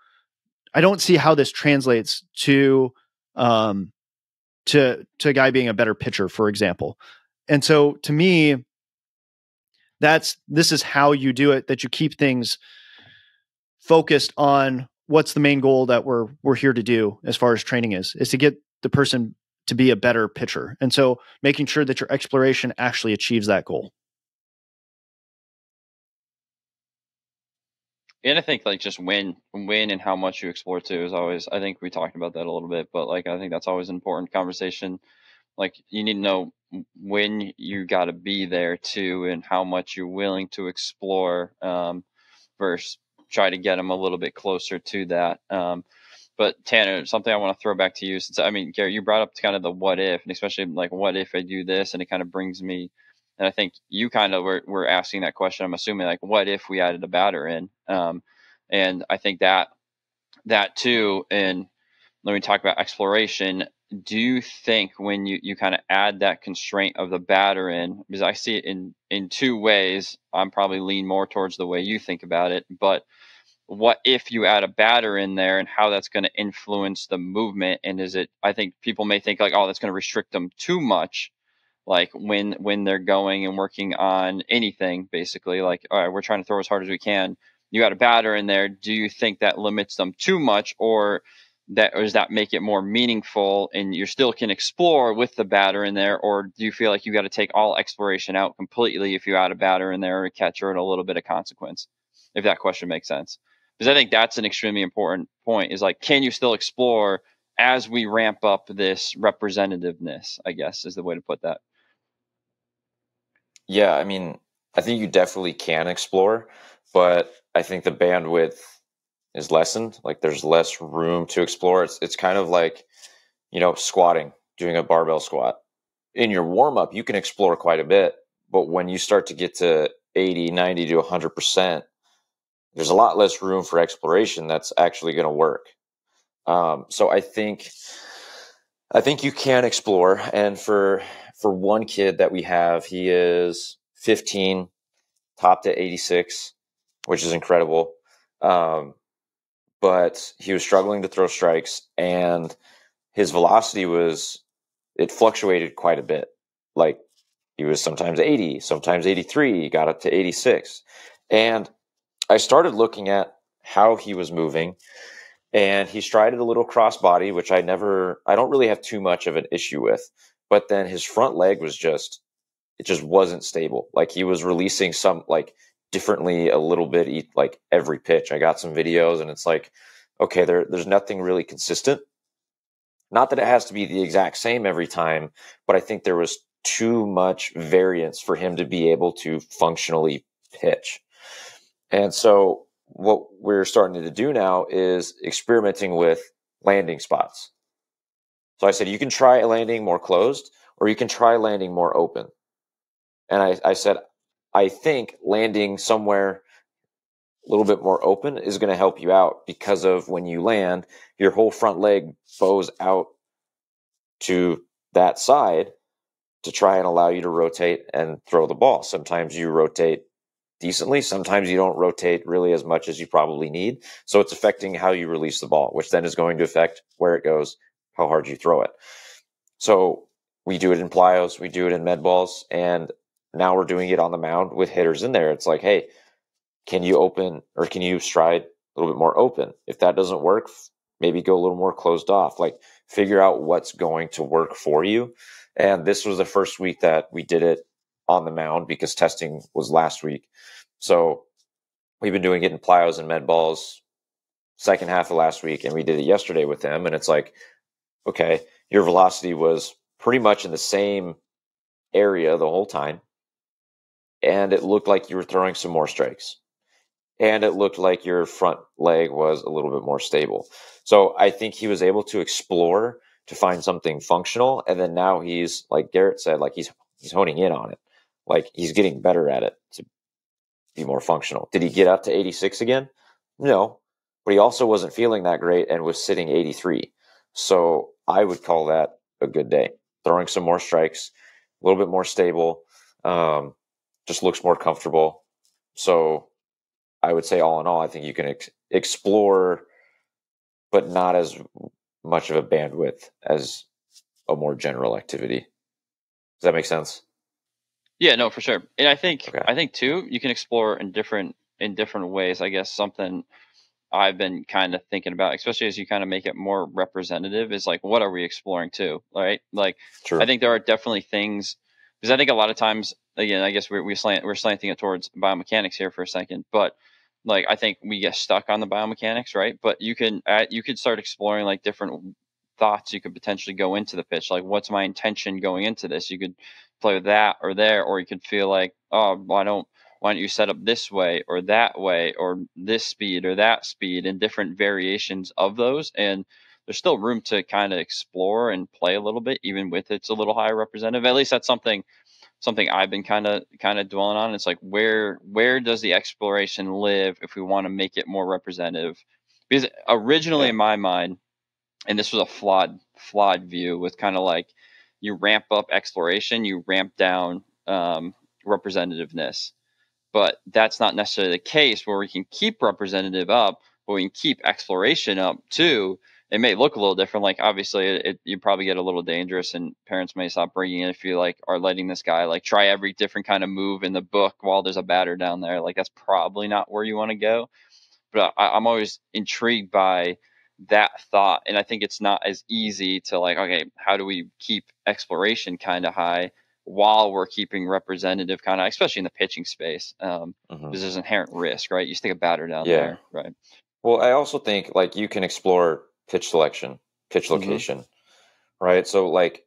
[SPEAKER 1] I don't see how this translates to a guy being a better pitcher, for example. And so to me, this is how you do it, that you keep things focused on what's the main goal that we're here to do as far as training is to get the person to be a better pitcher. And so making sure that your exploration actually achieves that goal.
[SPEAKER 4] And I think like just when and how much you explore too is always, I think we talked about that a little bit, but like, I think that's always an important conversation. Like, you need to know when you got to be there too, and how much you're willing to explore, versus try to get them a little bit closer to that. But Tanner, something I want to throw back to you, since I mean, Garrett, you brought up kind of the what if, and especially like what if I do this, and it kind of brings me, and I think you kind of were asking that question. I'm assuming like, what if we added a batter in? And I think that too, and let me talk about exploration. Do you think when you kind of add that constraint of the batter in, because I see it in two ways, I'm probably lean more towards the way you think about it, but what if you add a batter in there and how that's going to influence the movement? And is it, I think people may think like, oh, that's going to restrict them too much. Like when they're going and working on anything, basically like, all right, we're trying to throw as hard as we can. You got a batter in there. Do you think that limits them too much, or does that make it more meaningful and you still can explore with the batter in there? Or do you feel like you got to take all exploration out completely if you add a batter in there or a catcher and a little bit of consequence? If that question makes sense. Because I think that's an extremely important point, is like, can you still explore as we ramp up this representativeness, I guess is the way to put that.
[SPEAKER 3] Yeah, I mean, I think you definitely can explore, but I think the bandwidth is lessened. Like there's less room to explore. It's kind of like, squatting, doing a barbell squat. In your warm up, you can explore quite a bit, but when you start to get to 80, 90 to 100%, there's a lot less room for exploration that's actually going to work. So I think you can explore. And for one kid that we have, he is 15, top to 86, which is incredible. But he was struggling to throw strikes, and his velocity it fluctuated quite a bit. Like he was sometimes 80, sometimes 83, got up to 86. And I started looking at how he was moving, and he strided a little crossbody, which I don't really have too much of an issue with. But then his front leg it just wasn't stable. Like he was releasing some like differently a little bit, like every pitch. I got some videos, and it's like, okay, there's nothing really consistent. Not that it has to be the exact same every time, but I think there was too much variance for him to be able to functionally pitch. And so what we're starting to do now is experimenting with landing spots. So I said, you can try landing more closed, or you can try landing more open. And I said, I think landing somewhere a little bit more open is going to help you out, because of when you land, your whole front leg bows out to that side to try and allow you to rotate and throw the ball. Sometimes you rotate decently. Sometimes you don't rotate really as much as you probably need. So it's affecting how you release the ball, which then is going to affect where it goes, how hard you throw it. So we do it in plyos, we do it in med balls, and now we're doing it on the mound with hitters in there. It's like, hey, can you open, or can you stride a little bit more open? If that doesn't work, maybe go a little more closed off. Like figure out what's going to work for you. And this was the first week that we did it on the mound, because testing was last week. So we've been doing it in plyos and med balls second half of last week, and we did it yesterday with them. And it's like, okay, your velocity was pretty much in the same area the whole time, and it looked like you were throwing some more strikes, and it looked like your front leg was a little bit more stable. So I think he was able to explore to find something functional, and then now he's, like Garrett said, like he's honing in on it. Like he's getting better at it to be more functional. Did he get up to 86 again? No, but he also wasn't feeling that great and was sitting 83. So I would call that a good day. Throwing some more strikes, a little bit more stable, just looks more comfortable. So I would say all in all, I think you can explore, but not as much of a bandwidth as a more general activity. Does that make sense?
[SPEAKER 4] Yeah, no, for sure. And I think
[SPEAKER 3] Okay.
[SPEAKER 4] too, you can explore in different ways. I guess something I've been kind of thinking about, especially as you kind of make it more representative, is like, what are we exploring too? Right? Like, I
[SPEAKER 3] True.
[SPEAKER 4] think there are definitely things, because I think a lot of times, again, I guess we're slanting it towards biomechanics here for a second, but like I think we get stuck on the biomechanics, right? But you could start exploring like different thoughts you could potentially go into the pitch. Like, what's my intention going into this? You could play with that or there, or you could feel like, oh, why why don't you set up this way or this speed or that speed, and different variations of those. And there's still room to kind of explore and play a little bit, even with it's a little higher representative. At least that's something I've been kind of dwelling on. It's like, where does the exploration live if we want to make it more representative? Because originally in my mind, and this was a flawed view, with kind of like, you ramp up exploration, you ramp down representativeness. But that's not necessarily the case, where we can keep representative up, but we can keep exploration up too. It may look a little different. Like, obviously you probably get a little dangerous, and parents may stop bringing it if you like are letting this guy like try every different kind of move in the book while there's a batter down there. Like, that's probably not where you want to go. But I'm always intrigued by that thought. And I think it's not as easy to like, okay, how do we keep exploration kind of high while we're keeping representative kind of, especially in the pitching space, because there's inherent risk, right? You stick a batter down there, right?
[SPEAKER 3] Well, I also think like you can explore pitch selection, pitch location, right? So like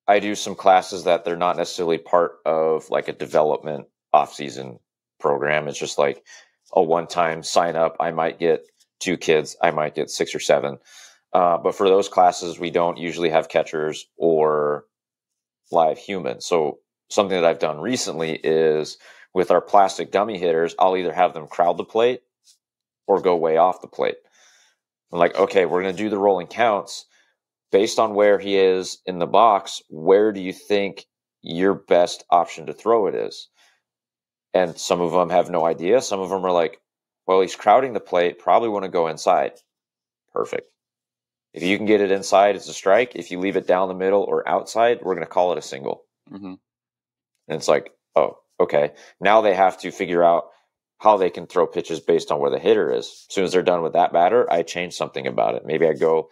[SPEAKER 3] I do some classes that they're not necessarily part of like a development off-season program. It's just like a one-time sign up. I might get 2 kids, I might get 6 or 7. But for those classes, we don't usually have catchers or live humans. So something that I've done recently is with our plastic dummy hitters, I'll either have them crowd the plate or go way off the plate. I'm like, okay, we're going to do the rolling counts based on where he is in the box. Where do you think your best option to throw it is? And some of them have no idea. Some of them are like, well, he's crowding the plate, probably want to go inside. Perfect. If you can get it inside, it's a strike. If you leave it down the middle or outside, we're going to call it a single. And it's like, oh, okay. Now they have to figure out how they can throw pitches based on where the hitter is. As soon as they're done with that batter, I change something about it. Maybe I go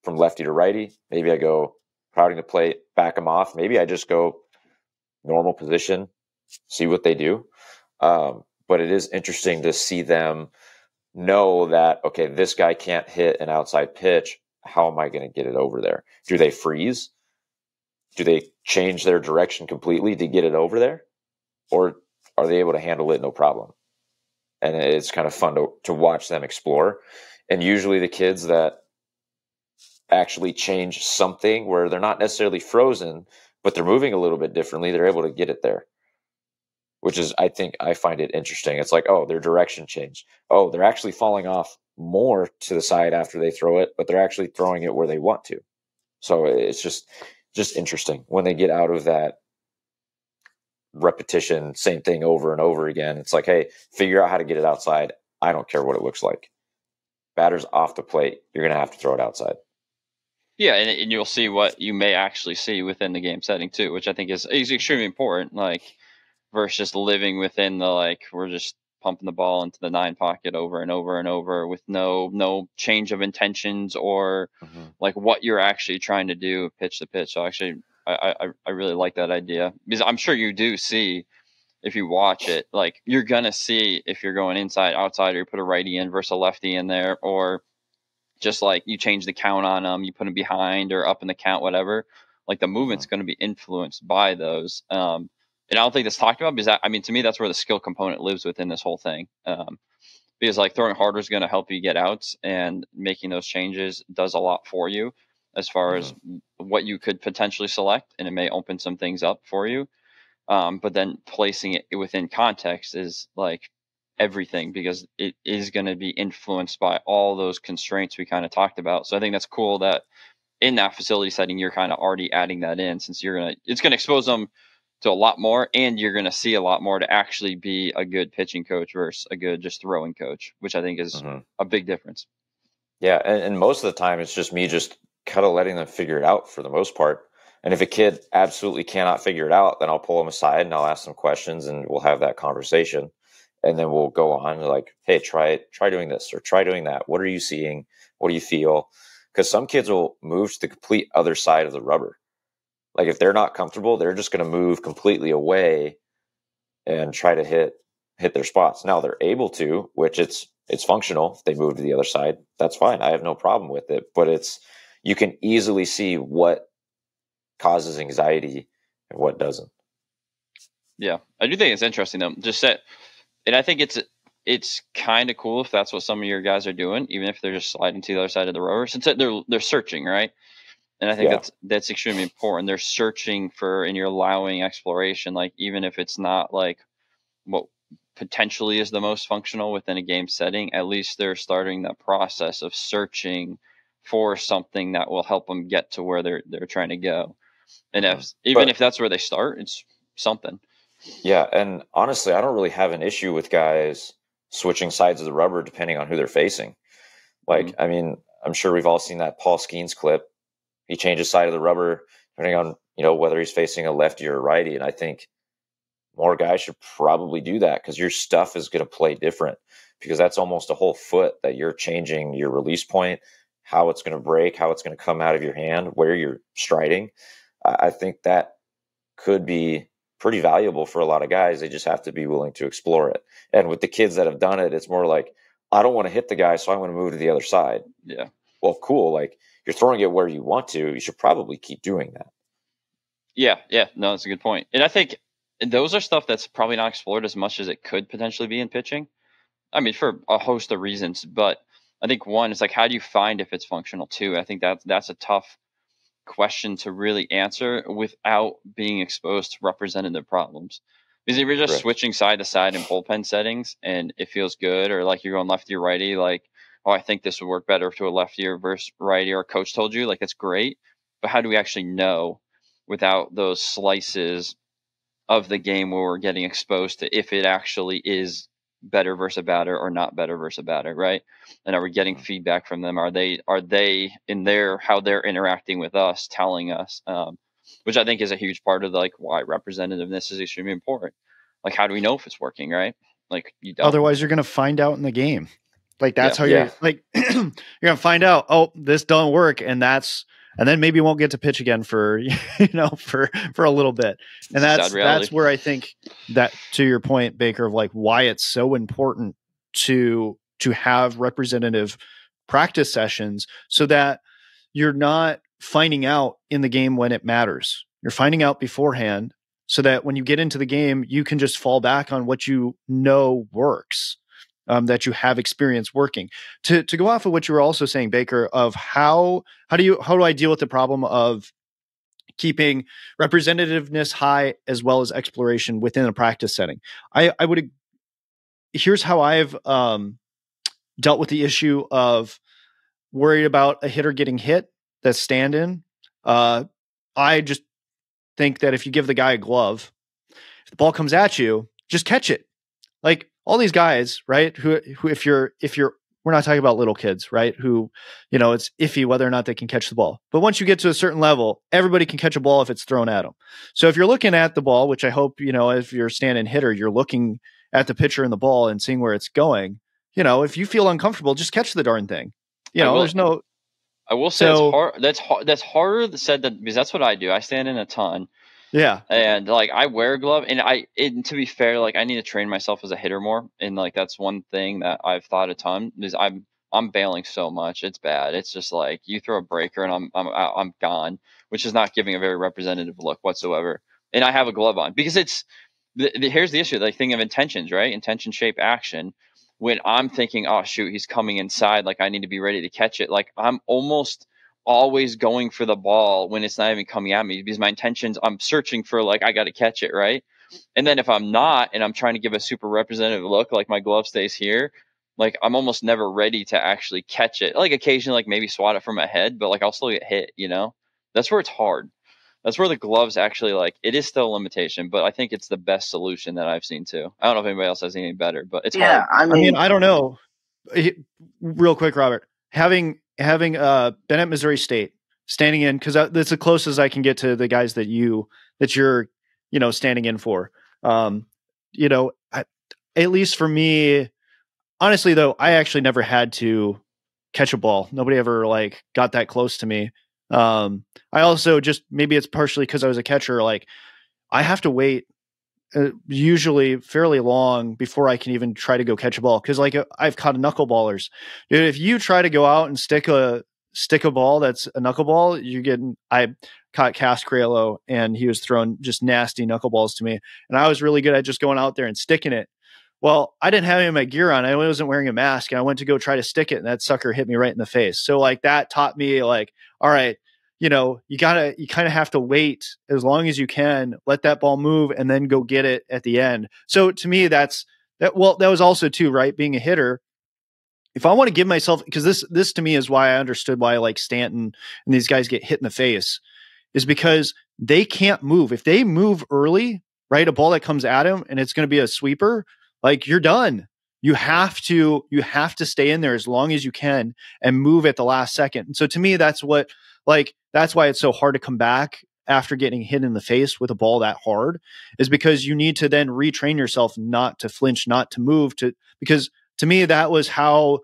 [SPEAKER 3] from lefty to righty. Maybe I go crowding the plate, back them off. Maybe I just go normal position, see what they do. But it is interesting to see them know that, okay, this guy can't hit an outside pitch. How am I going to get it over there? Do they freeze? Do they change their direction completely to get it over there? Or are they able to handle it no problem? And it's kind of fun to watch them explore. And usually the kids that actually change something where they're not necessarily frozen, but they're moving a little bit differently, they're able to get it there. Which is, I find it interesting. It's like, oh, their direction changed. Oh, they're actually falling off more to the side after they throw it, but they're actually throwing it where they want to. So it's just interesting when they get out of that repetition, same thing over and over again. It's like, hey, figure out how to get it outside. I don't care what it looks like. Batter's off the plate. You're going to have to throw it outside.
[SPEAKER 4] Yeah, and you'll see what you may actually see within the game setting too, which I think is extremely important. Like, versus just living within the, like, we're just pumping the ball into the 9 pocket over and over and over with no change of intentions or like what you're actually trying to do pitch to pitch. So actually, I really like that idea, because I'm sure you do see, if you watch it, like, you're going to see if you're going inside, outside, or you put a righty in versus a lefty in there, or just like you change the count on them, you put them behind or up in the count, whatever. Like, the movement's going to be influenced by those. And I don't think that's talked about, because to me, that's where the skill component lives within this whole thing. Because like throwing harder is going to help you get outs, and making those changes does a lot for you as far as what you could potentially select, and it may open some things up for you. But then placing it within context is like everything, because it is going to be influenced by all those constraints we kind of talked about. So I think that's cool that in that facility setting, you're kind of already adding that in, since it's going to expose them to a lot more, and you're going to see a lot more to actually be a good pitching coach versus a good just throwing coach, which I think is a big difference.
[SPEAKER 3] Yeah, and most of the time it's just me just kind of letting them figure it out for the most part. And if a kid absolutely cannot figure it out, then I'll pull them aside and I'll ask them questions, and we'll have that conversation. And then we'll go on to like, hey, try doing this or try doing that. What are you seeing? What do you feel? Because some kids will move to the complete other side of the rubber. Like, if they're not comfortable, they're just going to move completely away and try to hit their spots. Now they're able to, which it's functional. If they move to the other side, that's fine. I have no problem with it. But you can easily see what causes anxiety and what doesn't.
[SPEAKER 4] Yeah, I do think it's interesting though. Just that, and I think it's kind of cool if that's what some of your guys are doing, even if they're just sliding to the other side of the rower, since they're searching, right? And I think
[SPEAKER 3] Yeah.
[SPEAKER 4] that's extremely important. They're searching for, and you're allowing exploration, like even if it's not like what potentially is the most functional within a game setting, at least they're starting that process of searching for something that will help them get to where they're trying to go. And if that's where they start, it's something.
[SPEAKER 3] Yeah, and honestly, I don't really have an issue with guys switching sides of the rubber depending on who they're facing. Like, I mean, I'm sure we've all seen that Paul Skeens clip. He changes side of the rubber depending on, whether he's facing a lefty or a righty. And I think more guys should probably do that because your stuff is going to play different, because that's almost a whole foot that you're changing your release point, how it's going to break, how it's going to come out of your hand, where you're striding. I think that could be pretty valuable for a lot of guys. They just have to be willing to explore it. And with the kids that have done it, it's more like, I don't want to hit the guy, so I'm going to move to the other side.
[SPEAKER 4] Yeah.
[SPEAKER 3] Well, cool. Like, you're throwing it where you want to. You should probably keep doing that.
[SPEAKER 4] Yeah. No, that's a good point. And I think those are stuff that's probably not explored as much as it could potentially be in pitching. I mean, for a host of reasons, but I think one is like, how do you find if it's functional? Two, I think that's a tough question to really answer without being exposed to representative problems. Because if you're just switching side to side in bullpen settings and it feels good, or like you're going lefty or righty, like, oh, I think this would work better to a lefty or versus righty, or a coach told you, like, that's great. But how do we actually know without those slices of the game where we're getting exposed to if it actually is better versus a batter or not better versus a batter, right? And are we getting feedback from them? Are they in their how they're interacting with us, telling us, which I think is a huge part of like why representativeness is extremely important. Like, how do we know if it's working, right? Like, you don't.
[SPEAKER 1] Otherwise, you're going to find out in the game. Like, that's how
[SPEAKER 3] Yeah.
[SPEAKER 1] you're like, you're going to find out, oh, this don't work. And then maybe you won't get to pitch again for, for a little bit. And that's where I think that, to your point, Baker, of like why it's so important to have representative practice sessions, so that you're not finding out in the game when it matters. You're finding out beforehand, so that when you get into the game, you can just fall back on what you know works. That you have experience working. To go off of what you were also saying, Baker, of how do I deal with the problem of keeping representativeness high as well as exploration within a practice setting? Here's how I've dealt with the issue of worried about a hitter getting hit that's stand-in. I just think that if you give the guy a glove, if the ball comes at you, just catch it. Like, all these guys, right? Who if you're, we're not talking about little kids, right? Who, it's iffy whether or not they can catch the ball. But once you get to a certain level, everybody can catch a ball if it's thrown at them. So if you're looking at the ball, which I hope, if you're a stand-in hitter, you're looking at the pitcher and the ball and seeing where it's going. If you feel uncomfortable, just catch the darn thing. There's no.
[SPEAKER 4] I will say it's hard. That's harder said than, because that's what I do. I stand in a ton.
[SPEAKER 1] Yeah.
[SPEAKER 4] And like, I wear a glove, and to be fair, like, I need to train myself as a hitter more. And like, that's one thing that I've thought a ton is I'm bailing so much. It's bad. It's just like, you throw a breaker and I'm gone, which is not giving a very representative look whatsoever. And I have a glove on because here's the issue, like, thing of intentions, right? Intention shape action. When I'm thinking, oh shoot, he's coming inside, like, I need to be ready to catch it. Like, I'm almost always going for the ball when it's not even coming at me, because my intentions, I'm searching for, like, I got to catch it, right? And then if I'm not, and I'm trying to give a super representative look, like my glove stays here, like, I'm almost never ready to actually catch it. Like, occasionally, like, maybe swat it from my head, but like, I'll still get hit, That's where it's hard. That's where the gloves actually, like, it is still a limitation, but I think it's the best solution that I've seen too. I don't know if anybody else has anything better, but it's hard.
[SPEAKER 1] I mean, I don't know. Real quick, Robert, having been at Missouri State, standing in, because that's the closest I can get to the guys that you're standing in for. At least for me, honestly, though, I actually never had to catch a ball. Nobody ever like got that close to me. I also, just maybe it's partially because I was a catcher, like, I have to wait usually fairly long before I can even try to go catch a ball. Cause like, I've caught knuckleballers. Dude, if you try to go out and stick a stick a ball that's a knuckleball, I caught Cass Creolo, and he was throwing just nasty knuckleballs to me. And I was really good at just going out there and sticking it. Well, I didn't have any of my gear on. I wasn't wearing a mask, and I went to go try to stick it, and that sucker hit me right in the face. So like that taught me like, all right, you kind of have to wait as long as you can, let that ball move, and then go get it at the end. So to me, that was also too, right? Being a hitter, if I want to give myself, because this to me is why I understood why like Stanton and these guys get hit in the face, is because they can't move. If they move early, right, a ball that comes at them and it's going to be a sweeper, like you're done. You have to stay in there as long as you can and move at the last second. And so to me, that's why it's so hard to come back after getting hit in the face with a ball that hard, is because you need to then retrain yourself not to flinch, not to move, because to me, that was how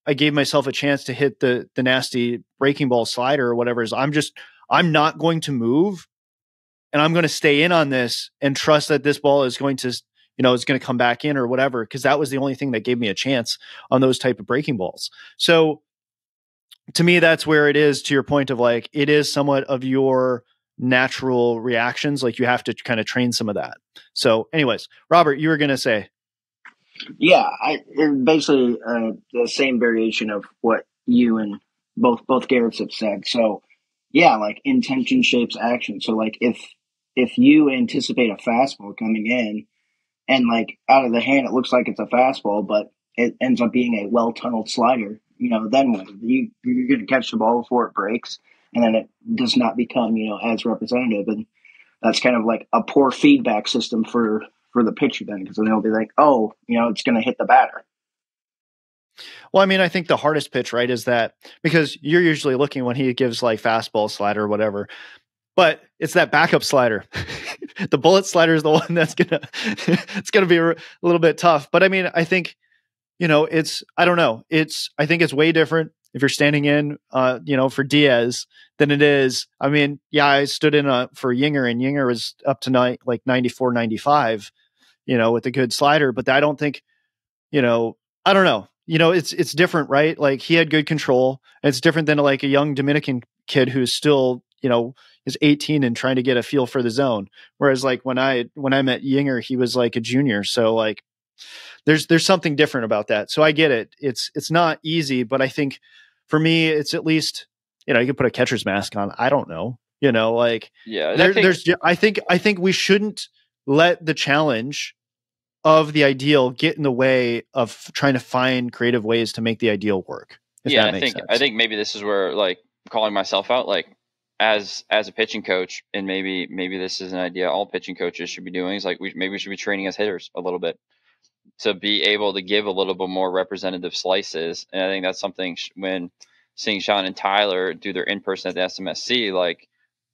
[SPEAKER 1] I gave myself a chance to hit the nasty breaking ball slider or whatever. I'm not going to move, and I'm going to stay in on this and trust that this ball is going to, it's going to come back in or whatever. Cause that was the only thing that gave me a chance on those type of breaking balls. So to me, that's where it is, to your point of like, it is somewhat of your natural reactions. Like you have to kind of train some of that. So anyways, Robert, you were going to say.
[SPEAKER 5] Yeah, it's basically the same variation of what you and both Garrett's have said. So, yeah, like intention shapes action. So, like if you anticipate a fastball coming in, and like out of the hand it looks like it's a fastball, but it ends up being a well tunneled slider, then what? You're going to catch the ball before it breaks, and then it does not become as representative, and that's kind of like a poor feedback system for the pitcher then, because then they'll be like, oh, it's going to hit the batter.
[SPEAKER 1] Well, I mean, I think the hardest pitch, right, is that because you're usually looking when he gives like fastball, slider, or whatever, but it's that backup slider. The bullet slider is the one that's it's gonna be a little bit tough. But I mean, I think I don't know. I think it's way different if you're standing in, for Diaz than it is. I mean, yeah, I stood in for Yinger, and Yinger was up to like 94, 95. With a good slider, but I don't think, I don't know, it's different, right? Like he had good control. It's different than like a young Dominican kid who's still, is 18 and trying to get a feel for the zone. Whereas like when I met Yinger, he was like a junior. So like there's something different about that. So I get it. It's not easy, but I think for me, it's at least, you can put a catcher's mask on. I don't know, I think we shouldn't let the challenge of the ideal get in the way of trying to find creative ways to make the ideal work.
[SPEAKER 4] Yeah, I think maybe this is where like calling myself out, like as a pitching coach, and maybe this is an idea all pitching coaches should be doing, is like we should be training as hitters a little bit to be able to give a little bit more representative slices. And I think that's something when seeing Sean and Tyler do their in-person at the SMSC, like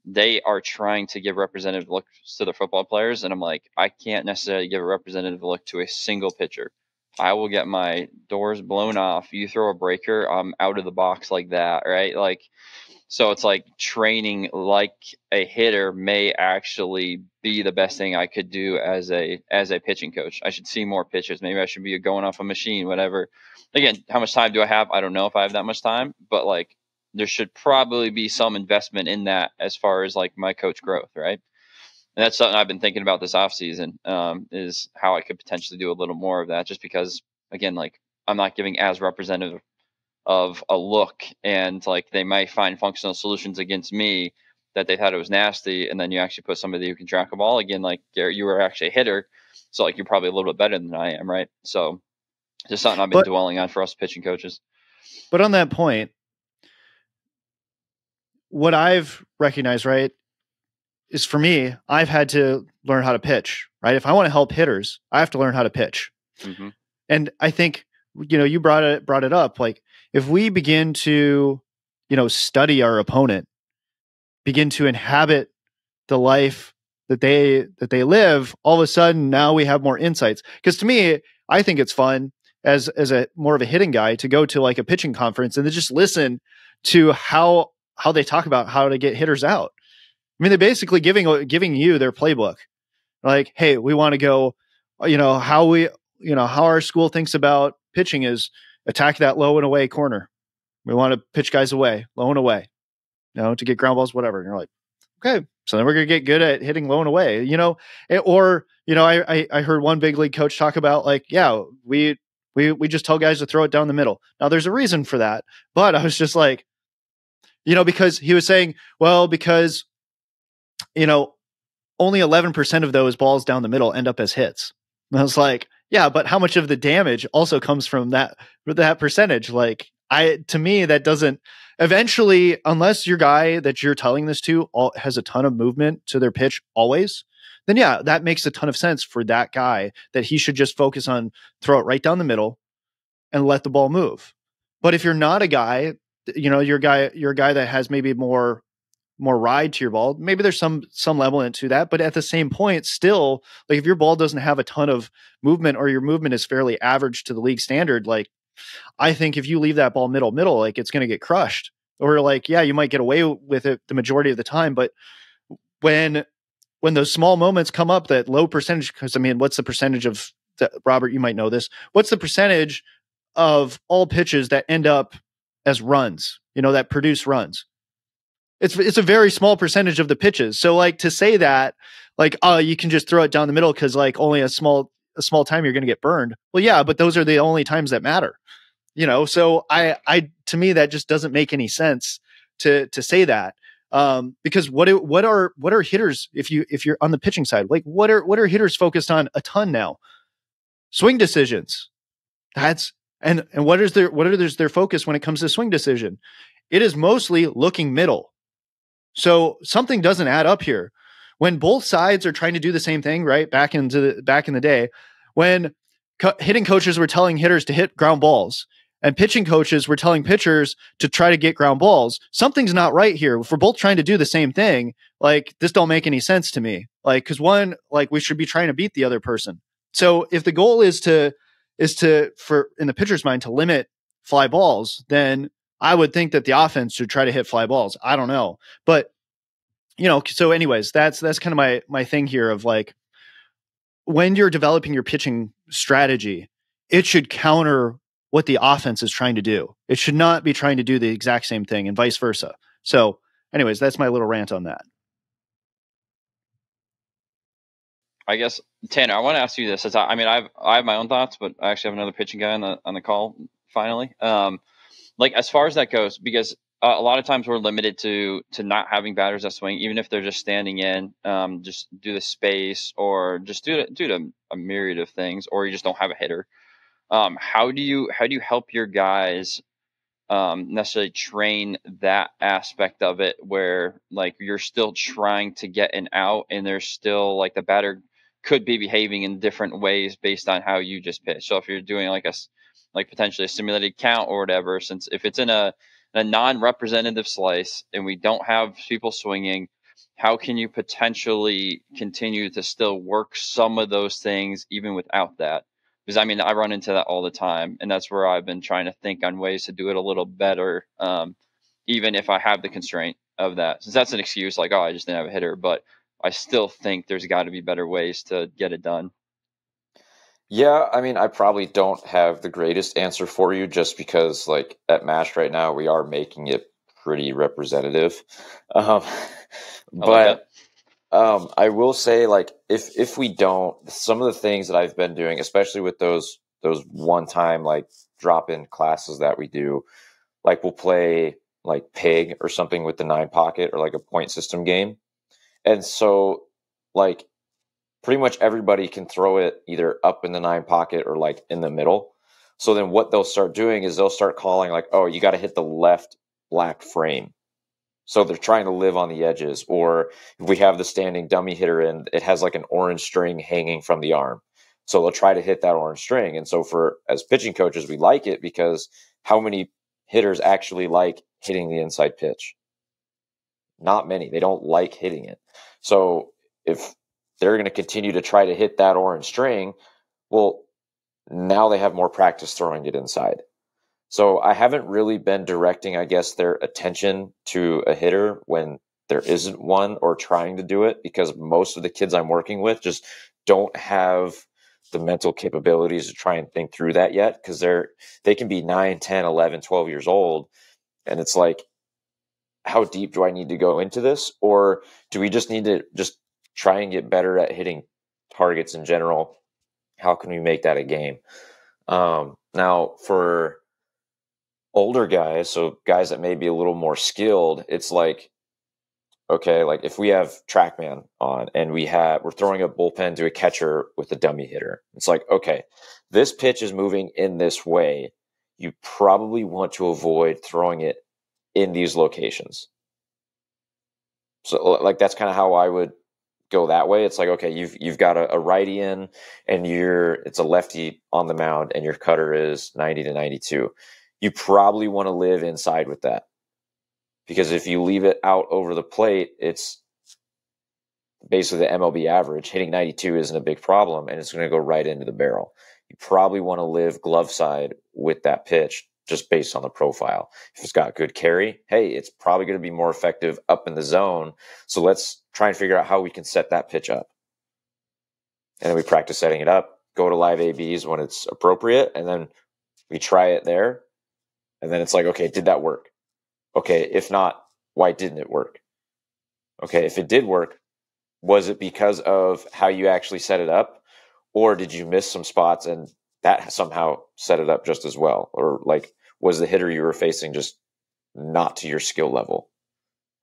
[SPEAKER 4] they are trying to give representative looks to the football players. And I'm like, I can't necessarily give a representative look to a single pitcher. I will get my doors blown off. You throw a breaker, I'm out of the box like that. Right. Like, so it's like training like a hitter may actually be the best thing I could do as a pitching coach. I should see more pitches. Maybe I should be going off a machine, whatever. Again, how much time do I have? I don't know if I have that much time, but like there should probably be some investment in that as far as like my coach growth, right? And that's something I've been thinking about this offseason, is how I could potentially do a little more of that, just because, again, like I'm not giving as representative of a look, and like they might find functional solutions against me that they thought it was nasty, and then you actually put somebody who can track a ball. Again, like Garrett, you were actually a hitter, so like you're probably a little bit better than I am, right? So just something I've been dwelling on for us pitching coaches.
[SPEAKER 1] But on that point, what I've recognized, right, is for me, I've had to learn how to pitch, right? If I want to help hitters, I have to learn how to pitch. Mm-hmm. And I think, you brought it up. Like if we begin to, study our opponent, begin to inhabit the life that they live, all of a sudden now we have more insights. Because to me, I think it's fun as a more of a hitting guy to go to like a pitching conference and to just listen to how they talk about how to get hitters out. I mean, they're basically giving you their playbook. Like, hey, we want to go, how our school thinks about pitching is attack that low and away corner. We want to pitch guys away, low and away, to get ground balls, whatever. And you're like, okay, so then we're going to get good at hitting low and away, I heard one big league coach talk about like, yeah, we just tell guys to throw it down the middle. Now there's a reason for that, but I was just like, because he was saying, well, because, only 11% of those balls down the middle end up as hits. And I was like, yeah, but how much of the damage also comes from that percentage? Like to me, that doesn't eventually, unless your guy that you're telling this to has a ton of movement to their pitch always, then yeah, that makes a ton of sense for that guy that he should just focus on throw it right down the middle and let the ball move. But if you're not a guy, you're a guy that has maybe more ride to your ball, maybe there's some level into that, but at the same point, still, like if your ball doesn't have a ton of movement or your movement is fairly average to the league standard, like I think if you leave that ball middle, like it's going to get crushed. Or like, yeah, you might get away with it the majority of the time, but when those small moments come up, that low percentage, because I mean, what's the percentage of that, Robert, you might know this, what's the percentage of all pitches that end up as runs, that produce runs? It's a very small percentage of the pitches. So like to say that like, you can just throw it down the middle because like only a small time you're going to get burned. Well, yeah, but those are the only times that matter, So to me, that just doesn't make any sense to say that. Because what are hitters, if you're on the pitching side, like what are hitters focused on a ton now? Swing decisions. And what is their focus when it comes to swing decision? It is mostly looking middle. So something doesn't add up here. When both sides are trying to do the same thing, right? Back in the day, when hitting coaches were telling hitters to hit ground balls and pitching coaches were telling pitchers to try to get ground balls, something's not right here. If we're both trying to do the same thing, like this don't make any sense to me. Like, cause one, like we should be trying to beat the other person. So if the goal is for in the pitcher's mind to limit fly balls, then I would think that the offense should try to hit fly balls. I don't know. But, so anyways, that's kind of my thing here of like, when you're developing your pitching strategy, it should counter what the offense is trying to do. It should not be trying to do the exact same thing and vice versa. So anyways, that's my little rant on that.
[SPEAKER 4] I guess, Tanner, I want to ask you this. I have my own thoughts, but I actually have another pitching guy on the call finally. Like as far as that goes, because a lot of times we're limited to not having batters that swing, even if they're just standing in, just due to space or just due to a myriad of things, or you just don't have a hitter. How do you help your guys necessarily train that aspect of it, where like you're still trying to get an out and there's still like the batter could be behaving in different ways based on how you just pitch. So if you're doing like potentially a simulated count or whatever, since if it's in a non-representative slice and we don't have people swinging, how can you potentially continue to still work some of those things even without that? Because I run into that all the time, and that's where I've been trying to think on ways to do it a little better, even if I have the constraint of that. Since that's an excuse, like, oh, I just didn't have a hitter, but I still think there's got to be better ways to get it done.
[SPEAKER 3] Yeah, I probably don't have the greatest answer for you, just because like at MASH right now, we are making it pretty representative. But I will say, like, if we don't, some of the things that I've been doing, especially with those one-time like drop-in classes that we do, like we'll play like pig or something with the 9 pocket or like a point system game. And so like pretty much everybody can throw it either up in the 9 pocket or like in the middle. So then what they'll start doing is they'll start calling like, oh, you got to hit the left black frame. So they're trying to live on the edges. Or if we have the standing dummy hitter and it has like an orange string hanging from the arm, so they'll try to hit that orange string. And so as pitching coaches, we like it because how many hitters actually like hitting the inside pitch? Not many. They don't like hitting it. So if they're going to continue to try to hit that orange string, well, now they have more practice throwing it inside. So I haven't really been directing, I guess, their attention to a hitter when there isn't one, or trying to do it, because most of the kids I'm working with just don't have the mental capabilities to try and think through that yet, because they can be 9, 10, 11, 12 years old, And it's like, how deep do I need to go into this? Or do we just need to just try and get better at hitting targets in general? How can we make that a game? Now, for older guys, so guys that may be a little more skilled, it's like, okay, like if we have TrackMan on and we're throwing a bullpen to a catcher with a dummy hitter, it's like, okay, this pitch is moving in this way. You probably want to avoid throwing it in these locations. So like that's kind of how I would go that way. It's like, okay, you've got a righty in and it's a lefty on the mound and your cutter is 90 to 92. You probably want to live inside with that, because if you leave it out over the plate, it's basically the MLB average. Hitting 92 isn't a big problem, and it's going to go right into the barrel. You probably want to live glove side with that pitch just based on the profile. If it's got good carry, hey, it's probably going to be more effective up in the zone. So let's try and figure out how we can set that pitch up. And then we practice setting it up, go to live ABs when it's appropriate, and then we try it there. And then it's like, okay, did that work? Okay, if not, why didn't it work? Okay, if it did work, was it because of how you actually set it up? Or did you miss some spots and that somehow set it up just as well? Or like, was the hitter you were facing just not to your skill level?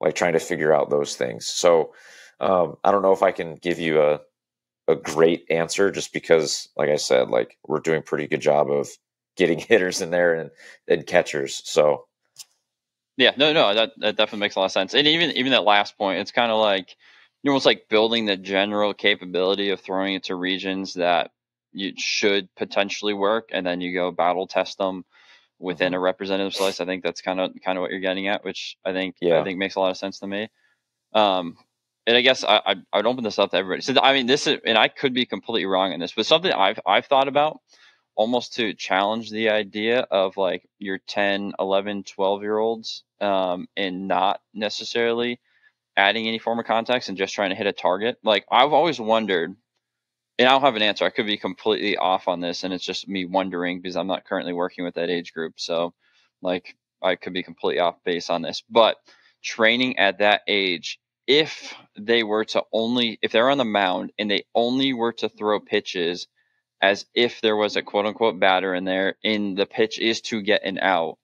[SPEAKER 3] Like trying to figure out those things. So I don't know if I can give you a great answer, just because, like I said, like we're doing a pretty good job of getting hitters in there and catchers. So
[SPEAKER 4] Yeah, no, that definitely makes a lot of sense. And even that last point, it's kind of like you're almost like building the general capability of throwing it to regions that you should potentially work, and then you go battle test them within a representative slice. I think that's kind of what you're getting at, which I think makes a lot of sense to me. And I guess I'd open this up to everybody. So I mean, this is, and I could be completely wrong in this, but something I've thought about, almost to challenge the idea of like your 10, 11, 12-year-olds, and not necessarily adding any form of context and just trying to hit a target. Like I've always wondered, and I don't have an answer. I could be completely off on this, and it's just me wondering because I'm not currently working with that age group. So like I could be completely off base on this, but training at that age, if they're on the mound and they only were to throw pitches as if there was a quote unquote batter in there and the pitch is to get an out,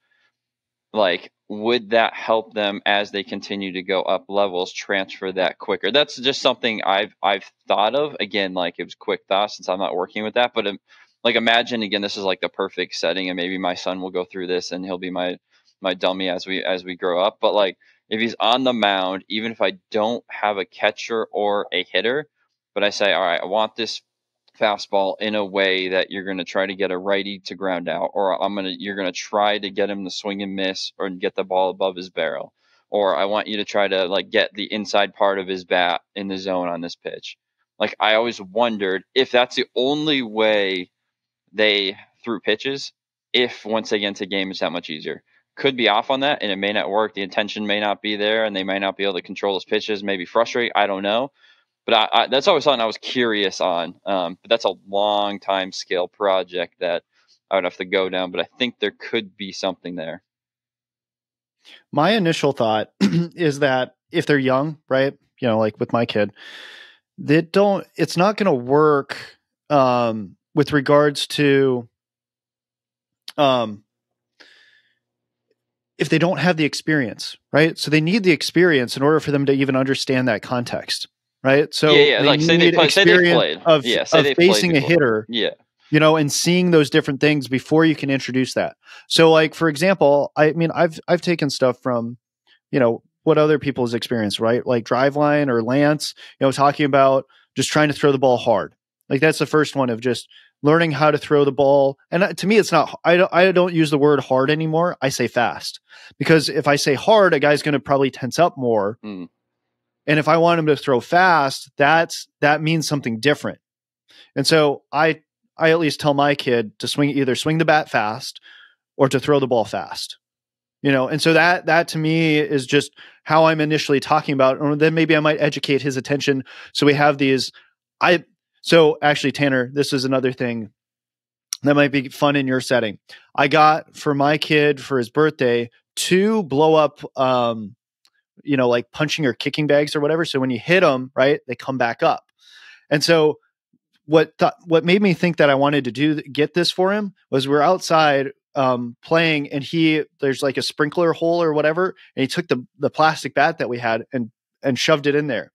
[SPEAKER 4] like would that help them as they continue to go up levels transfer that quicker? That's just something I've thought of. Again, like it was quick thought since I'm not working with that, but like imagine again, this is like the perfect setting, and maybe my son will go through this and he'll be my dummy as we grow up. But like if he's on the mound, even if I don't have a catcher or a hitter, but I say, all right, I want this fastball in a way that you're going to try to get a righty to ground out, or you're going to try to get him to swing and miss or get the ball above his barrel, or I want you to try to like get the inside part of his bat in the zone on this pitch. Like I always wondered if that's the only way they threw pitches, if once they get into game it's that much easier. Could be off on that, and it may not work. The intention may not be there, and they may not be able to control those pitches, maybe frustrate. I don't know. But I that's always something I was curious on. But that's a long time scale project that I would have to go down. But I think there could be something there.
[SPEAKER 1] My initial thought is that if they're young, right, like with my kid, it's not going to work with regards to if they don't have the experience, right? So they need the experience in order for them to even understand that context. Right. So
[SPEAKER 4] like say they played
[SPEAKER 1] of facing a hitter, and seeing those different things before you can introduce that. So like, for example, I mean, I've taken stuff from, what other people's experience, right? Like Driveline or Lance, talking about just trying to throw the ball hard. Like that's the first one of just learning how to throw the ball. And to me, it's not, I don't use the word hard anymore. I say fast, because if I say hard, a guy's going to probably tense up more. And if I want him to throw fast, that means something different. And so I at least tell my kid to either swing the bat fast or to throw the ball fast. And so that to me is just how I'm initially talking about it. Or then maybe I might educate his attention. So we have these. So actually, Tanner, this is another thing that might be fun in your setting. I got for my kid for his birthday 2 blow up, like punching or kicking bags or whatever. So when you hit them, right, they come back up. And so what made me think that I wanted to get this for him was we're outside playing, and there's like a sprinkler hole or whatever, and he took the plastic bat that we had and shoved it in there.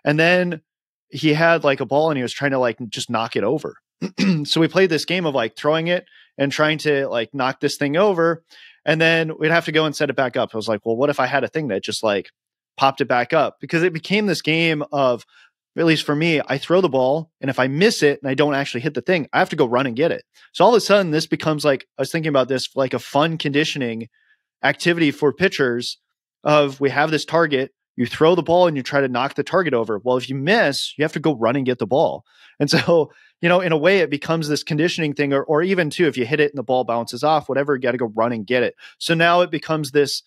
[SPEAKER 1] And then he had like a ball and he was trying to like just knock it over. So we played this game of like throwing it and trying to like knock this thing over. And then we'd have to go and set it back up. I was like, well, what if I had a thing that just like popped it back up? Because it became this game of, at least for me, I throw the ball, and if I miss it and I don't actually hit the thing, I have to go run and get it. So all of a sudden, this becomes like, I was thinking about this, like a fun conditioning activity for pitchers of, we have this target, you throw the ball and you try to knock the target over. Well, if you miss, you have to go run and get the ball. And so, in a way, it becomes this conditioning thing, or even too, if you hit it and the ball bounces off, whatever, you got to go run and get it. So now it becomes this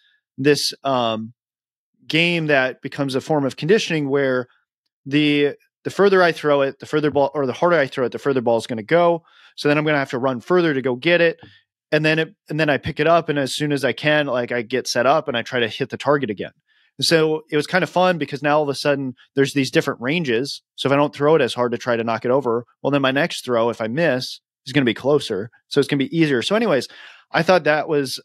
[SPEAKER 1] game that becomes a form of conditioning where the further I throw it, the further ball, or the harder I throw it, the further ball is going to go. So then I'm going to have to run further to go get it. And then I pick it up. And as soon as I can, like I get set up and I try to hit the target again. So it was kind of fun because now all of a sudden there's these different ranges. So if I don't throw it as hard to try to knock it over, well, then my next throw, if I miss, is going to be closer. So it's going to be easier. So anyways, I thought that was,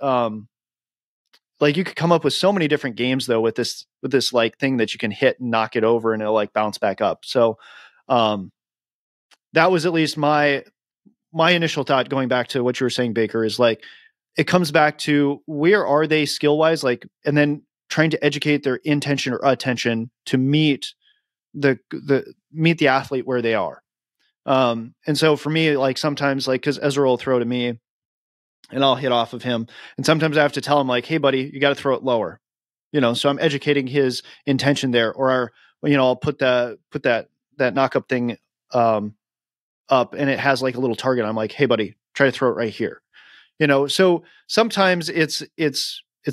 [SPEAKER 1] like you could come up with so many different games though with this like thing that you can hit and knock it over and it'll like bounce back up. So that was at least my initial thought, going back to what you were saying, Baker, is like, it comes back to where are they skill wise, like, and then trying to educate their intention or attention to meet the athlete where they are. And so for me, like sometimes like, cause Ezra will throw to me and I'll hit off of him. And sometimes I have to tell him like, hey buddy, you got to throw it lower, so I'm educating his intention there, or, I'll put that knock up thing, up and it has like a little target. I'm like, hey buddy, try to throw it right here. So sometimes it's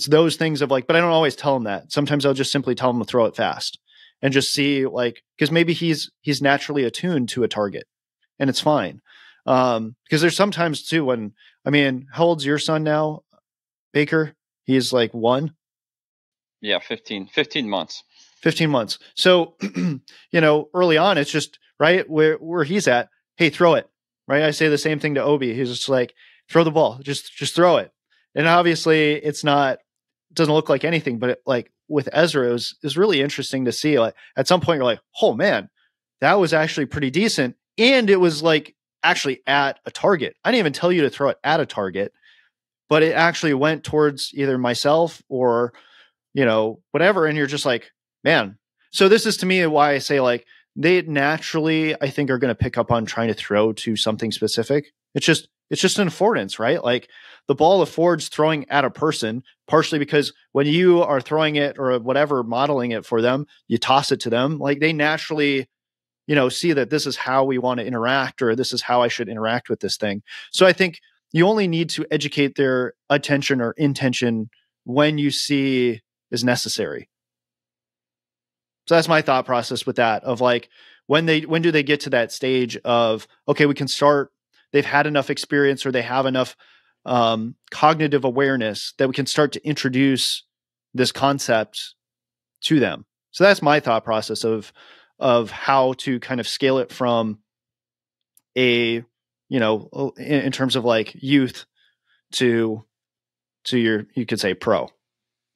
[SPEAKER 1] those things of like, but I don't always tell him that. Sometimes I'll just simply tell him to throw it fast and just see like, cause maybe he's naturally attuned to a target and it's fine. Because there's sometimes too when, how old's your son now, Baker? He's like 1.
[SPEAKER 4] Yeah. 15 months.
[SPEAKER 1] 15 months. So, early on, it's just right where he's at. Hey, throw it. Right. I say the same thing to Obi. He's just like, throw the ball, just throw it. And obviously it doesn't look like anything, but like with Ezra, it was really interesting to see. Like at some point you're like, oh man, that was actually pretty decent. And it was like actually at a target. I didn't even tell you to throw it at a target, but it actually went towards either myself or, whatever. And you're just like, man. So this is to me why I say like, they naturally, I think, are going to pick up on trying to throw to something specific. It's just an affordance, right? Like the ball affords throwing at a person, partially because when you are throwing it or whatever, modeling it for them, you toss it to them. Like they naturally, see that this is how we want to interact, or this is how I should interact with this thing. So I think you only need to educate their attention or intention when you see is necessary. So that's my thought process with that, of like, when do they get to that stage of, okay, we can start, they've had enough experience or they have enough cognitive awareness that we can start to introduce this concept to them. So that's my thought process of how to kind of scale it from in terms of like youth to your, you could say pro.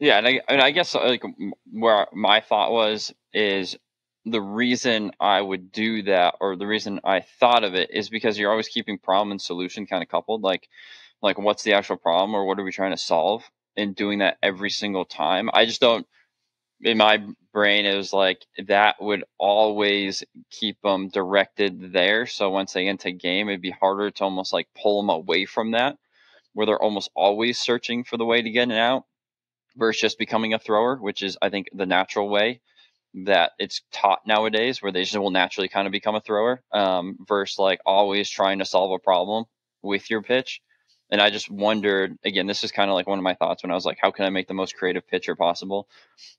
[SPEAKER 4] Yeah, and I guess like where my thought is the reason I would do that, or the reason I thought of it, is because you're always keeping problem and solution kind of coupled. Like what's the actual problem, or what are we trying to solve, and doing that every single time. I just don't. In my brain, it was like that would always keep them directed there. So once they get into game, it'd be harder to almost like pull them away from that, where they're almost always searching for the way to get it out, versus just becoming a thrower, which is, I think, the natural way that it's taught nowadays, where they just will naturally kind of become a thrower, versus like always trying to solve a problem with your pitch. And I just wondered, again, this is kind of like one of my thoughts when I was like, how can I make the most creative pitcher possible?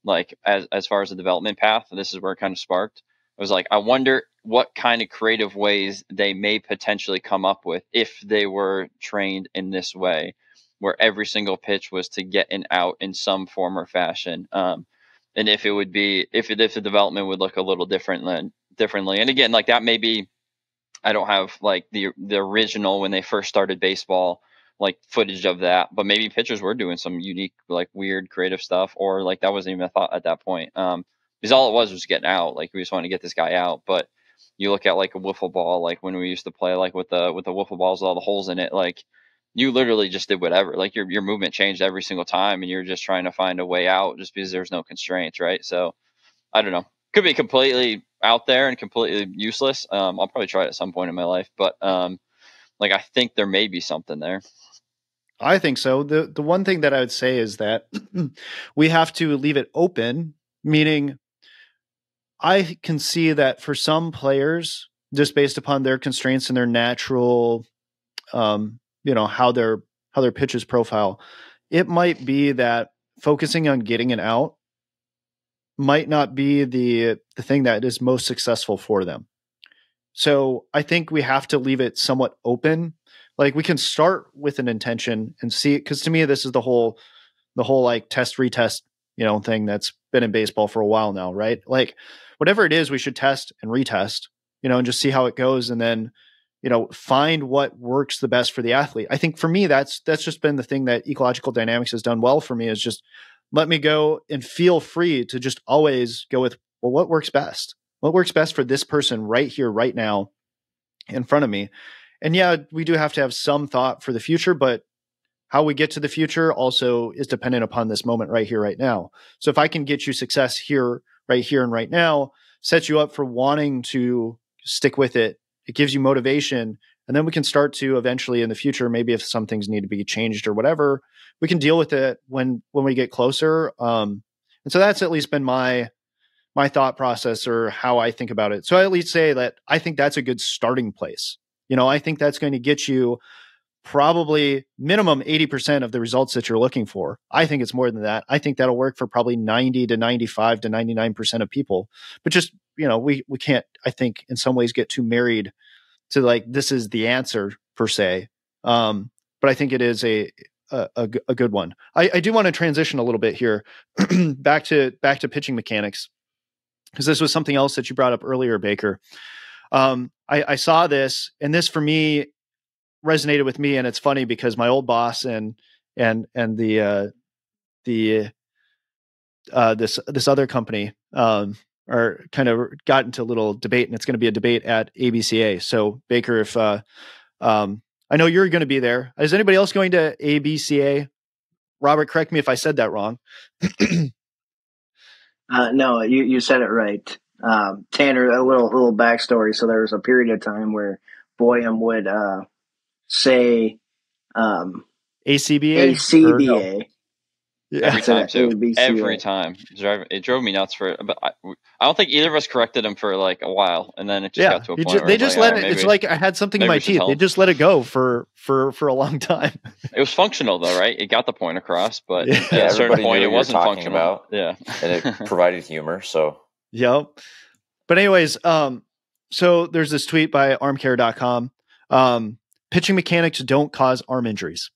[SPEAKER 4] Like as far as the development path, this is where it kind of sparked. I was like, I wonder what kind of creative ways they may potentially come up with if they were trained in this way. where every single pitch was to get an out in some form or fashion. And if the development would look a little differently. And again, like that maybe I don't have like the original when they first started baseball, like footage of that, but maybe pitchers were doing some unique, like weird creative stuff, or like that wasn't even a thought at that point. Because all it was getting out. Like we just wanted to get this guy out. But you look at like a wiffle ball, like when we used to play like with the wiffle balls with all the holes in it, like you literally just did whatever. Like your movement changed every single time, and you're just trying to find a way out just because there's no constraints, right? So I don't know. Could be completely out there and completely useless. I'll probably try it at some point in my life, but like I think there may be something there.
[SPEAKER 1] I think so. The one thing that I would say is that we have to leave it open, meaning I can see that for some players, just based upon their constraints and their natural, how their pitches profile, it might be that focusing on getting an out might not be the thing that is most successful for them. So I think we have to leave it somewhat open. Like we can start with an intention and see it. Cause to me, this is the whole like test, retest, thing that's been in baseball for a while now, right? Like whatever it is, we should test and retest, and just see how it goes. And then, find what works the best for the athlete. I think for me, that's just been the thing that ecological dynamics has done well for me, is just let me go and feel free to just always go with, well, what works best? What works best for this person right here, right now in front of me? And yeah, we do have to have some thought for the future, but how we get to the future also is dependent upon this moment right here, right now. So if I can get you success here and right now, sets you up for wanting to stick with it. It gives you motivation. And then we can start to eventually in the future, maybe if some things need to be changed or whatever, we can deal with it when we get closer. And so that's at least been my thought process or how I think about it. So I at least say that I think that's a good starting place. I think that's going to get you probably minimum 80% of the results that you're looking for. I think it's more than that. I think that'll work for probably 90 to 95 to 99% of people. But just, we can't, I think, in some ways get too married to like, this is the answer per se. But I think it is a good one. I do want to transition a little bit here back to pitching mechanics, because this was something else that you brought up earlier, Baker. I saw this, and this for me resonated with me, and it's funny because my old boss and this other company are kind of got into a little debate, and it's going to be a debate at ABCA. So Baker, if I know you're going to be there, is anybody else going to ABCA? Robert, correct me if I said that wrong.
[SPEAKER 5] No, you said it right. Tanner, a little backstory. So there was a period of time where Boyum would say
[SPEAKER 1] ACBA?
[SPEAKER 5] ACBA.
[SPEAKER 1] Yeah.
[SPEAKER 4] Every time too.
[SPEAKER 5] ABCA.
[SPEAKER 4] Every time. It drove me nuts but I don't think either of us corrected him for like a while, and then it just got to a point where
[SPEAKER 1] they just
[SPEAKER 4] like,
[SPEAKER 1] let it.
[SPEAKER 4] maybe,
[SPEAKER 1] it's like I had something in my teeth. They just let it go for a long time.
[SPEAKER 4] It was functional though, right? It got the point across, but
[SPEAKER 1] Yeah.
[SPEAKER 4] at a certain point, it wasn't functional.
[SPEAKER 3] About,
[SPEAKER 4] yeah,
[SPEAKER 3] and it provided humor. So
[SPEAKER 1] yep. But anyways, so there's this tweet by armcare.com. Pitching mechanics don't cause arm injuries,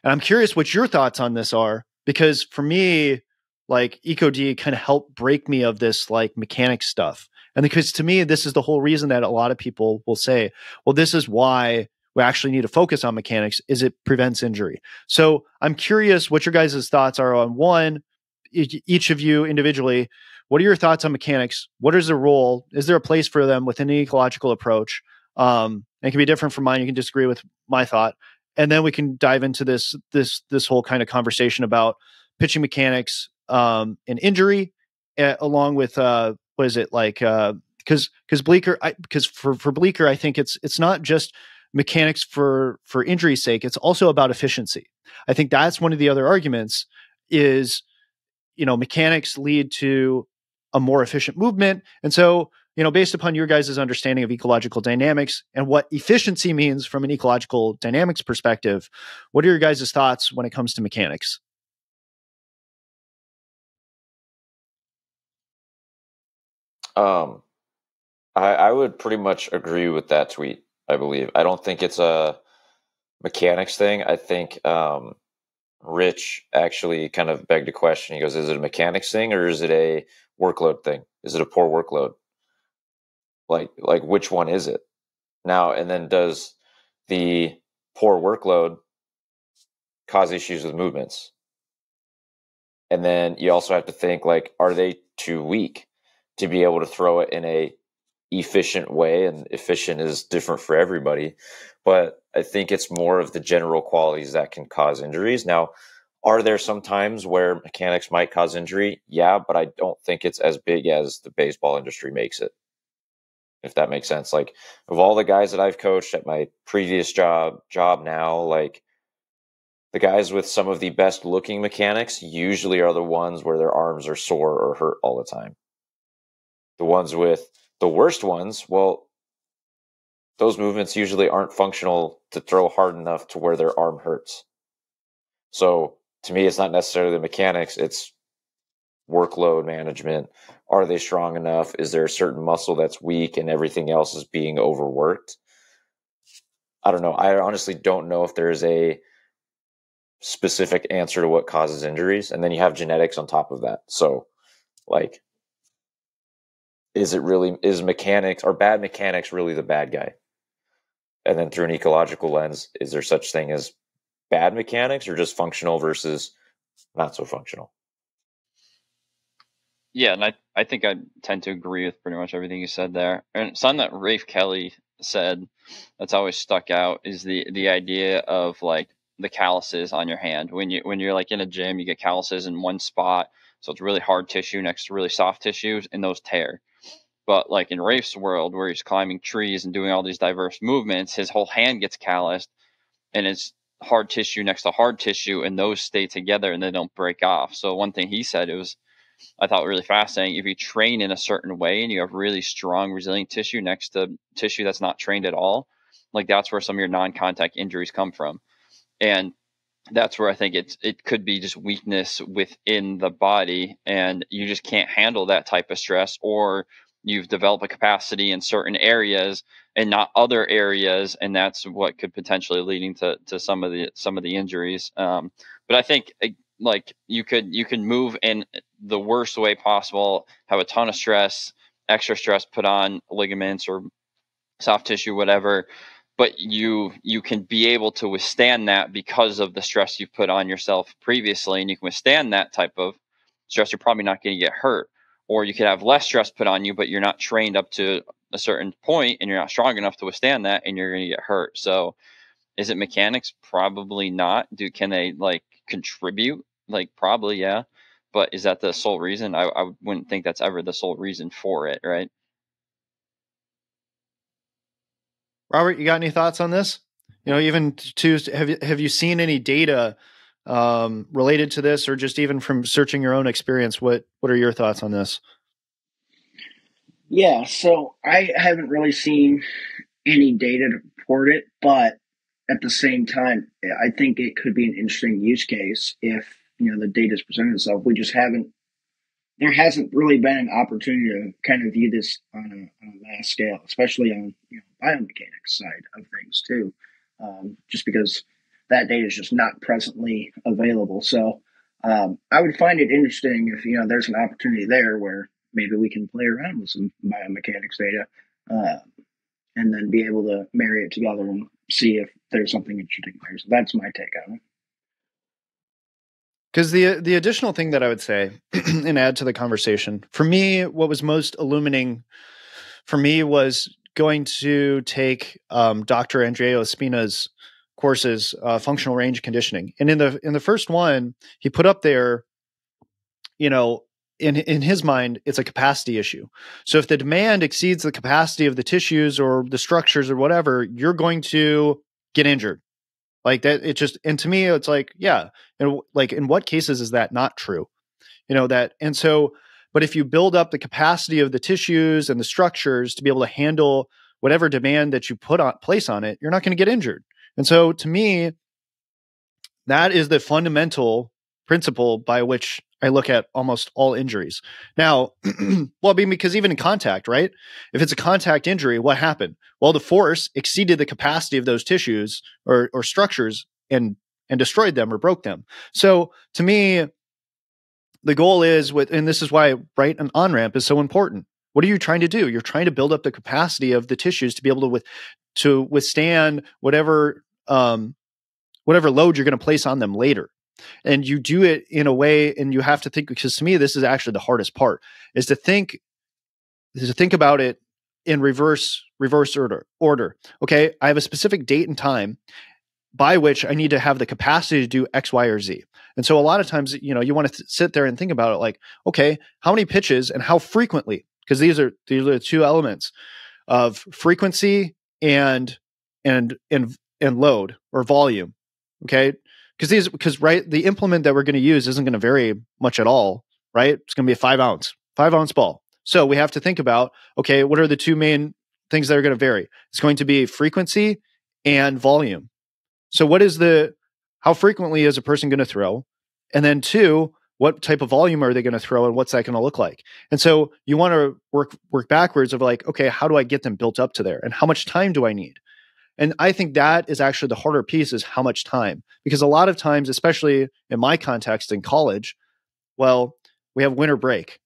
[SPEAKER 1] and I'm curious what your thoughts on this are, because for me, like EcoD kind of helped break me of this like mechanic stuff. And because to me, this is the whole reason that a lot of people will say, well, this is why we actually need to focus on mechanics, is it prevents injury. So I'm curious what your guys' thoughts are on one, each of you individually. What are your thoughts on mechanics? What is their role? Is there a place for them within the ecological approach? It can be different from mine. You can disagree with my thought. And then we can dive into this whole kind of conversation about pitching mechanics and injury, along with what is it like? Because Bleecker, because for Bleecker, I think it's not just mechanics for injury's sake. It's also about efficiency. I think that's one of the other arguments is, mechanics lead to a more efficient movement. And so, based upon your guys' understanding of ecological dynamics and what efficiency means from an ecological dynamics perspective, what are your guys' thoughts when it comes to mechanics?
[SPEAKER 3] I would pretty much agree with that tweet. I believe. I don't think it's a mechanics thing. I think Rich actually kind of begged a question. He goes, is it a mechanics thing or is it a workload thing? Is it a poor workload? Like which one is it? Now, and then does the poor workload cause issues with movements? And then you also have to think, like, are they too weak to be able to throw it in a efficient way? And efficient is different for everybody. But I think it's more of the general qualities that can cause injuries. Now, are there some times where mechanics might cause injury? Yeah, but I don't think it's as big as the baseball industry makes it, if that makes sense. Like, of all the guys that I've coached at my previous job now, like, the guys with some of the best looking mechanics usually are the ones where their arms are sore or hurt all the time. The ones with the worst ones, well, those movements usually aren't functional to throw hard enough to where their arm hurts. So to me, it's not necessarily the mechanics, it's workload management. Are they strong enough? Is there a certain muscle that's weak and everything else is being overworked? I don't know. I honestly don't know if there's a specific answer to what causes injuries. And then you have genetics on top of that. So, like, is mechanics or bad mechanics really the bad guy? And then through an ecological lens, is there such thing as bad mechanics or just functional versus not so functional?
[SPEAKER 4] Yeah, and I think I tend to agree with pretty much everything you said there. And something that Rafe Kelly said that's always stuck out is the idea of like the calluses on your hand. When you're like in a gym, you get calluses in one spot, so it's really hard tissue next to really soft tissues, and those tear. But like in Rafe's world, where he's climbing trees and doing all these diverse movements, his whole hand gets calloused, and it's hard tissue next to hard tissue, and those stay together and they don't break off. So one thing he said, I thought really fascinating. If you train in a certain way and you have really strong, resilient tissue next to tissue that's not trained at all, like that's where some of your non-contact injuries come from. And that's where I think it could be just weakness within the body, and you just can't handle that type of stress, or you've developed a capacity in certain areas and not other areas, and that's what could potentially leading to some of the injuries. But I think like you can move in the worst way possible, have a ton of stress, extra stress put on ligaments or soft tissue, whatever, but you can be able to withstand that because of the stress you've put on yourself previously, and you can withstand that type of stress. You're probably not going to get hurt. Or you could have less stress put on you, but you're not trained up to a certain point and you're not strong enough to withstand that, and you're going to get hurt. So is it mechanics? Probably not. Can they like contribute? Like probably, yeah. But is that the sole reason? I wouldn't think that's ever the sole reason for it, right?
[SPEAKER 1] Robert, you got any thoughts on this? Even to have you seen any data related to this, or just even from searching your own experience? What are your thoughts on this?
[SPEAKER 5] Yeah, so I haven't really seen any data to support it, but at the same time, I think it could be an interesting use case if the data's presented itself. There hasn't really been an opportunity to kind of view this on a mass scale, especially on biomechanics side of things too, just because that data is just not presently available. So I would find it interesting if there's an opportunity there where maybe we can play around with some biomechanics data and then be able to marry it together and see if there's something interesting there. So that's my take on it.
[SPEAKER 1] Because the additional thing that I would say and add to the conversation, for me, what was most illuminating for me was going to take Dr. Andrea Ospina's courses, functional range conditioning. And in the first one, he put up there, in his mind, it's a capacity issue. So if the demand exceeds the capacity of the tissues or the structures or whatever, you're going to get injured. Like that, and to me, it's like, yeah. And like, in what cases is that not true? But if you build up the capacity of the tissues and the structures to be able to handle whatever demand that you place on it, you're not going to get injured. And so to me, that is the fundamental principle by which I look at almost all injuries. Now, because even in contact, right? If it's a contact injury, what happened? Well, the force exceeded the capacity of those tissues or structures, and and destroyed them or broke them. So to me, the goal is and this is why an on-ramp is so important. What are you trying to do? You're trying to build up the capacity of the tissues to be able to withstand whatever load you're going to place on them later. And you do it in a way, and you have to think, because to me, this is actually the hardest part, is to think about it in reverse order. Okay, I have a specific date and time by which I need to have the capacity to do X, Y, or Z. And so a lot of times, you want to sit there and think about it like, okay, how many pitches and how frequently? Because these are the two elements of frequency and load or volume. Okay, because the implement that we're going to use isn't going to vary much at all, right? It's going to be a 5 ounce ball. So we have to think about, okay, what are the two main things that are going to vary? It's going to be frequency and volume. So how frequently is a person going to throw? And then 2, what type of volume are they going to throw, and what's that going to look like? And so you want to work backwards of like, okay, how do I get them built up to there? And how much time do I need? And I think that is actually the harder piece, is how much time. Because a lot of times, especially in my context in college, well, we have winter break.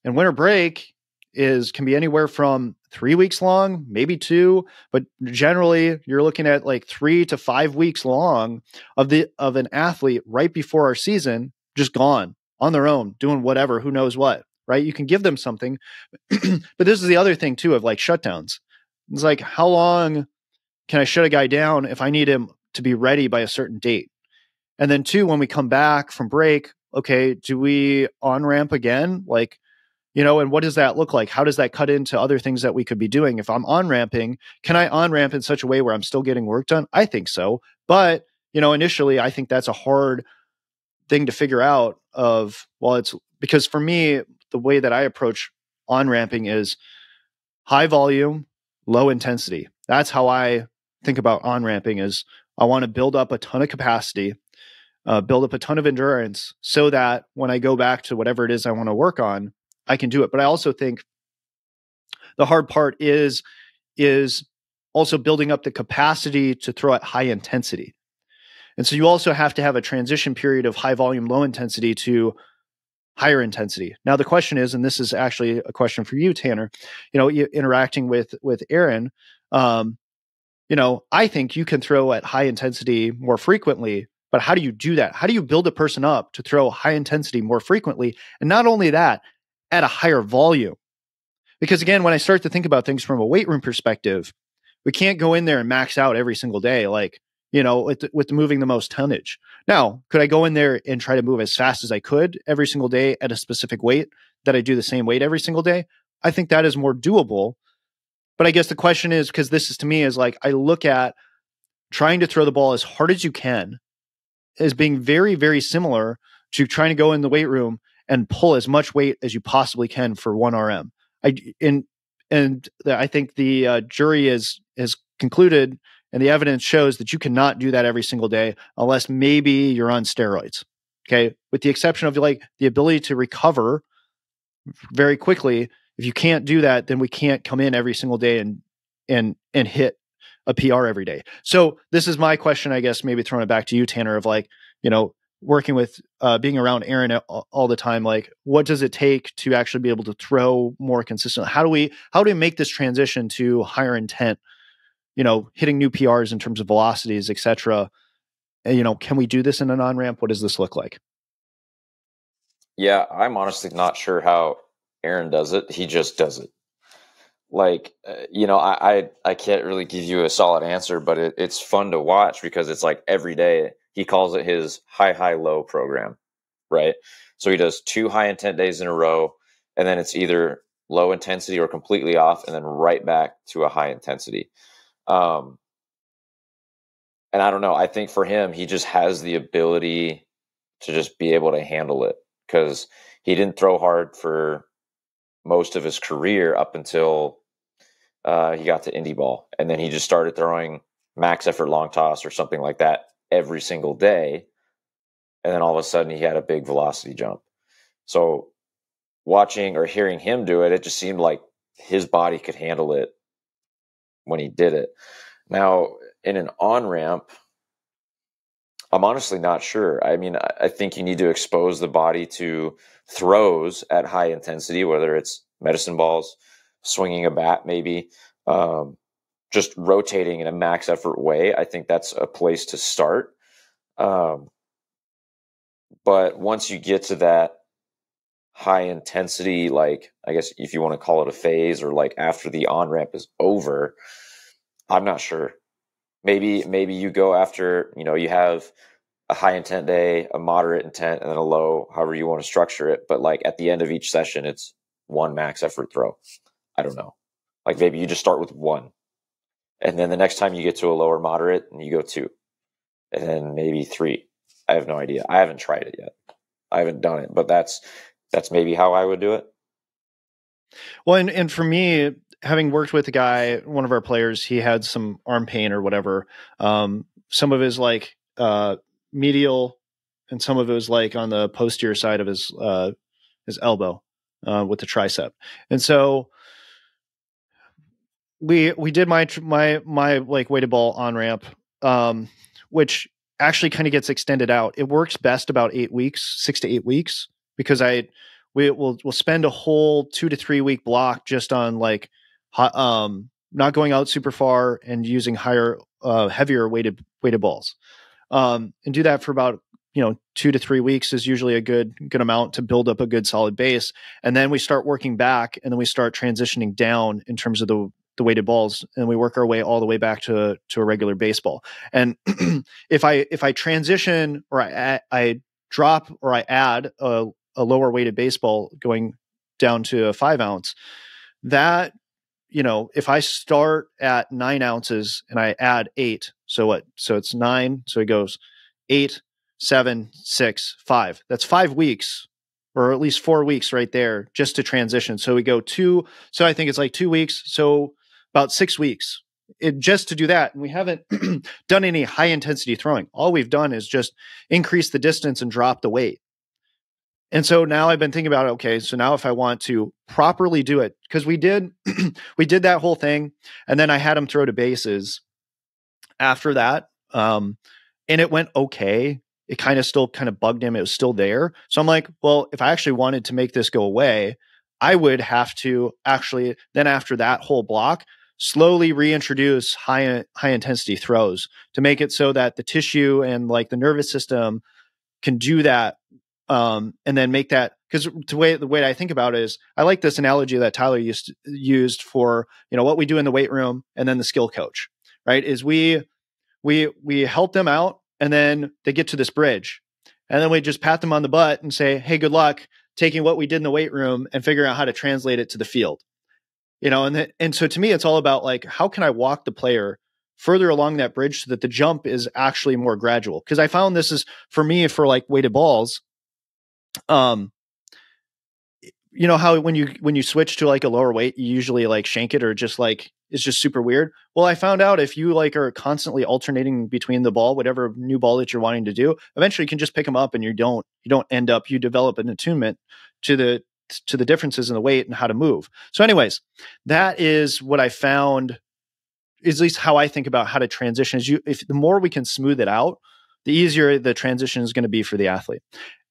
[SPEAKER 1] And winter break can be anywhere from 3 weeks long, maybe 2, but generally you're looking at like 3 to 5 weeks long of an athlete right before our season, just gone on their own, doing whatever, who knows what, right? You can give them something, but this is the other thing too of like shutdowns. It's like, how long can I shut a guy down if I need him to be ready by a certain date? And then 2, when we come back from break, okay, do we on-ramp again? Like, and what does that look like? How does that cut into other things that we could be doing? If I'm on-ramping, can I on-ramp in such a way where I'm still getting work done? I think so. But, initially, I think that's a hard thing to figure out it's because for me, the way that I approach on-ramping is high volume, low intensity. That's how I think about on-ramping. Is I want to build up a ton of capacity, build up a ton of endurance, so that when I go back to whatever it is I want to work on, I can do it. But I also think the hard part is also building up the capacity to throw at high intensity. And so you also have to have a transition period of high volume, low intensity to higher intensity. Now the question is, and this is actually a question for you, Tanner, interacting with Aaron, I think you can throw at high intensity more frequently, but how do you do that? How do you build a person up to throw high intensity more frequently? And not only that, at a higher volume. Because again, when I start to think about things from a weight room perspective, we can't go in there and max out every single day, like, with moving the most tonnage. Now, could I go in there and try to move as fast as I could every single day at a specific weight that I do the same weight every single day? I think that is more doable. But I guess the question is, because this is to me is like, I look at trying to throw the ball as hard as you can as being very, very similar to trying to go in the weight room and pull as much weight as you possibly can for 1 RM. I think the jury has concluded, and the evidence shows that you cannot do that every single day unless maybe you're on steroids. Okay, with the exception of like the ability to recover very quickly. If you can't do that, then we can't come in every single day and hit a PR every day. So this is my question, I guess, maybe throwing it back to you, Tanner, of like, working with being around Aaron all the time, like what does it take to actually be able to throw more consistently? How do we make this transition to higher intent, hitting new PRs in terms of velocities, et cetera? And, can we do this in an on-ramp? What does this look like?
[SPEAKER 3] Yeah, I'm honestly not sure how Aaron does it. He just does it. Like, I can't really give you a solid answer, but it's fun to watch because it's like every day he calls it his high, low program, right? So he does 2 high intent days in a row, and then it's either low intensity or completely off, and then right back to a high intensity. And I don't know. I think for him, he just has the ability to just be able to handle it because he didn't throw hard for most of his career up until he got to indie ball. And then he just started throwing max effort long toss or something like that every single day. And then all of a sudden he had a big velocity jump. So watching or hearing him do it, it just seemed like his body could handle it when he did it. Now, in an on-ramp, I'm honestly not sure. I mean, I think you need to expose the body to throws at high intensity, whether it's medicine balls, swinging a bat, maybe, just rotating in a max effort way. I think that's a place to start. But once you get to that high intensity, like, I guess if you want to call it a phase, or like after the on ramp is over, I'm not sure. Maybe you go after, you have a high intent day, a moderate intent, and then a low, however you want to structure it. But like at the end of each session, it's one max effort throw. I don't know. Like maybe you just start with one, and then the next time you get to a lower moderate, and you go two, and then maybe three. I have no idea. I haven't tried it yet. I haven't done it, but that's maybe how I would do it.
[SPEAKER 1] Well, and for me, having worked with a guy, one of our players, he had some arm pain or whatever. Some of his like medial, and some of it was like on the posterior side of his elbow with the tricep. And so we did my like weighted ball on ramp, which actually kind of gets extended out. It works best about 8 weeks, 6 to 8 weeks, because we'll spend a whole 2 to 3 week block just on like not going out super far and using heavier weighted balls, and do that for about 2 to 3 weeks is usually a good amount to build up a good solid base. And then we start working back, and then we start transitioning down in terms of the weighted balls, and we work our way all the way back to a regular baseball. And if I transition, or I drop, or I add a lower weighted baseball going down to a 5 ounce, that, if I start at 9 ounces and I add 8, so it's 9, so it goes 8, 7, 6, 5. That's 5 weeks, or at least 4 weeks right there, just to transition. So we go 2. So I think it's like 2 weeks. So about 6 weeks just to do that. And we haven't done any high intensity throwing. All we've done is just increase the distance and drop the weight. And so now I've been thinking about, okay, so now if I want to properly do it, because we did that whole thing, and then I had him throw to bases after that. And it went okay. It still bugged him. It was still there. So I'm like, well, if I actually wanted to make this go away, I would have to actually, then after that whole block, slowly reintroduce high intensity throws to make it so that the tissue and like the nervous system can do that. And then make that, because the way I think about it is, I like this analogy that Tyler used for, what we do in the weight room and then the skill coach, right? Is we help them out, and then they get to this bridge, and then we just pat them on the butt and say, hey, good luck taking what we did in the weight room and figuring out how to translate it to the field. And so to me, it's all about like, how can I walk the player further along that bridge so that the jump is actually more gradual? Because I found this is, for me, for like weighted balls, how when you switch to like a lower weight, you usually like shank it, or just like it's just super weird. Well, I found out if you like are constantly alternating between the ball, whatever new ball that you're wanting to do, eventually you can just pick them up, and you don't end up, you develop an attunement to the differences in the weight and how to move. So anyways, that is what I found, is at least how I think about how to transition. If the more we can smooth it out, the easier the transition is going to be for the athlete.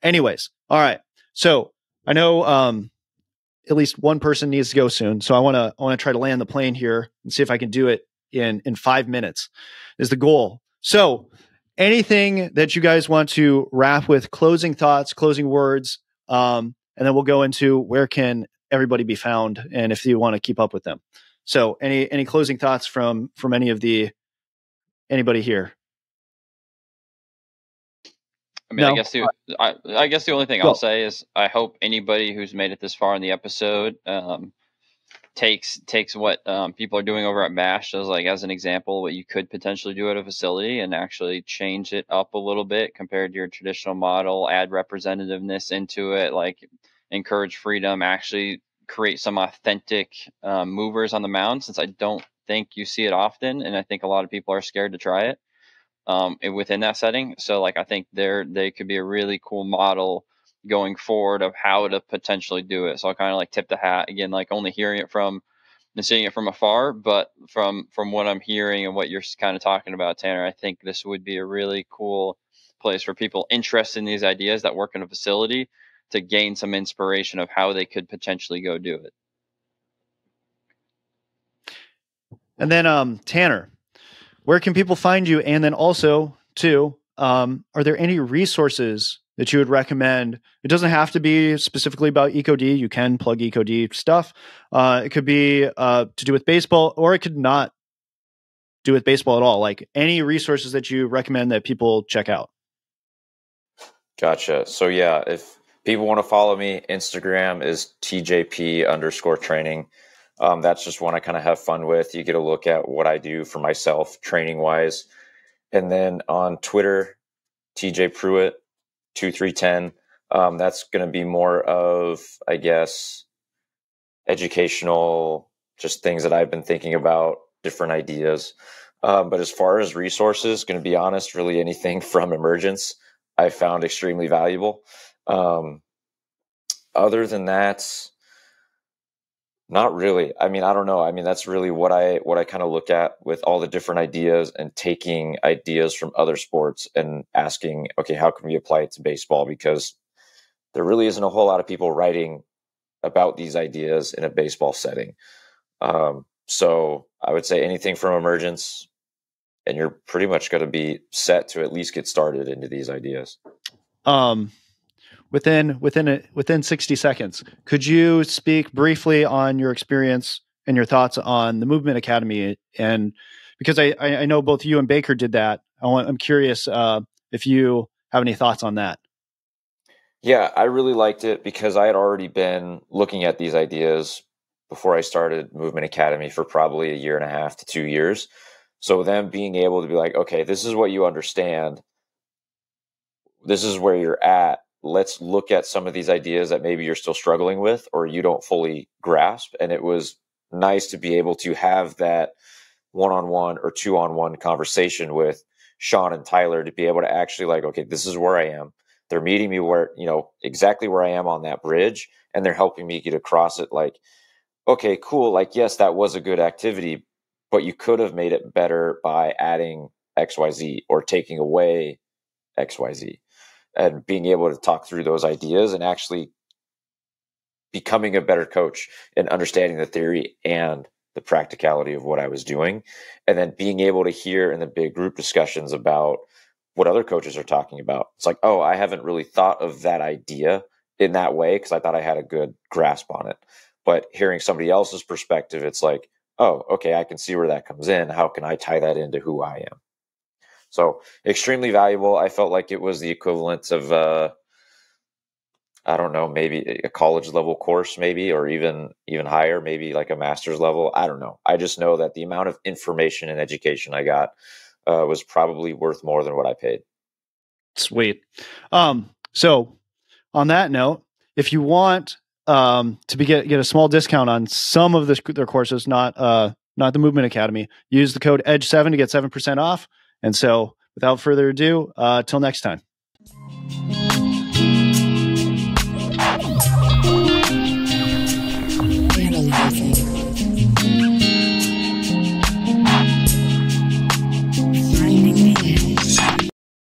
[SPEAKER 1] Anyways, all right. So I know at least one person needs to go soon, so I want to try to land the plane here and see if I can do it in 5 minutes. Is the goal. So anything that you guys want to wrap with, closing thoughts, closing words, and then we'll go into where can everybody be found, and if you want to keep up with them. So any closing thoughts from anybody here?
[SPEAKER 4] I mean,
[SPEAKER 1] No?
[SPEAKER 4] I guess the only thing I'll say is I hope anybody who's made it this far in the episode takes what people are doing over at MASH as an example, what you could potentially do at a facility, and actually change it up a little bit compared to your traditional model, add representativeness into it, like encourage freedom, actually create some authentic movers on the mound, since I don't think you see it often, and I think a lot of people are scared to try it within that setting. So I think they could be a really cool model going forward of how to potentially do it. So I'll kind of tip the hat again, only hearing it from and seeing it from afar, but from what I'm hearing and what you're kind of talking about, Tanner, I think this would be a really cool place for people interested in these ideas that work in a facility to gain some inspiration of how they could potentially go do it.
[SPEAKER 1] And then, Tanner, where can people find you? And then also, too, are there any resources that you would recommend? It doesn't have to be specifically about EcoD. You can plug EcoD stuff. It could be to do with baseball, or it could not do with baseball at all. Like any resources that you recommend that people check out.
[SPEAKER 3] Gotcha. So yeah, if people want to follow me, Instagram is TJP_training. That's just one I kind of have fun with. You get a look at what I do for myself training wise. And then on Twitter, TJ Pruett 2310. That's going to be more of, I guess, educational, just things that I've been thinking about, different ideas. But as far as resources, going to be honest, really anything from Emergence I found extremely valuable. Other than that, not really. I mean, I don't know. I mean, that's really what I kind of look at with all the different ideas and taking ideas from other sports and asking, okay, how can we apply it to baseball? Because there really isn't a whole lot of people writing about these ideas in a baseball setting. So I would say anything from Emergence, and you're pretty much going to be set to at least get started into these ideas.
[SPEAKER 1] Within 60 seconds, could you speak briefly on your experience and your thoughts on the Movement Academy? And because I know both you and Baker did that, I'm curious if you have any thoughts on that.
[SPEAKER 3] Yeah, I really liked it because I had already been looking at these ideas before I started Movement Academy for probably 1.5 to 2 years. So them being able to be like, okay, this is what you understand. This is where you're at. Let's look at some of these ideas that maybe you're still struggling with or you don't fully grasp. And it was nice to be able to have that one-on-one or two-on-one conversation with Sean and Tyler to be able to actually like, okay, this is where I am. They're meeting me where, exactly where I am on that bridge. And they're helping me get across it. Like, okay, cool. Like, yes, that was a good activity, but you could have made it better by adding XYZ or taking away XYZ. And being able to talk through those ideas and actually becoming a better coach and understanding the theory and the practicality of what I was doing. And then being able to hear in the big group discussions about what other coaches are talking about. It's like, oh, I haven't really thought of that idea in that way because I thought I had a good grasp on it. But hearing somebody else's perspective, it's like, oh, okay, I can see where that comes in. How can I tie that into who I am? So extremely valuable. I felt like it was the equivalent of, I don't know, maybe a college level course, maybe, or even higher, maybe like a master's level. I don't know. I just know that the amount of information and education I got was probably worth more than what I paid.
[SPEAKER 1] Sweet. So on that note, if you want to get a small discount on some of their courses, not the Movement Academy, use the code EDGE7 to get 7% off. And so without further ado, till next time.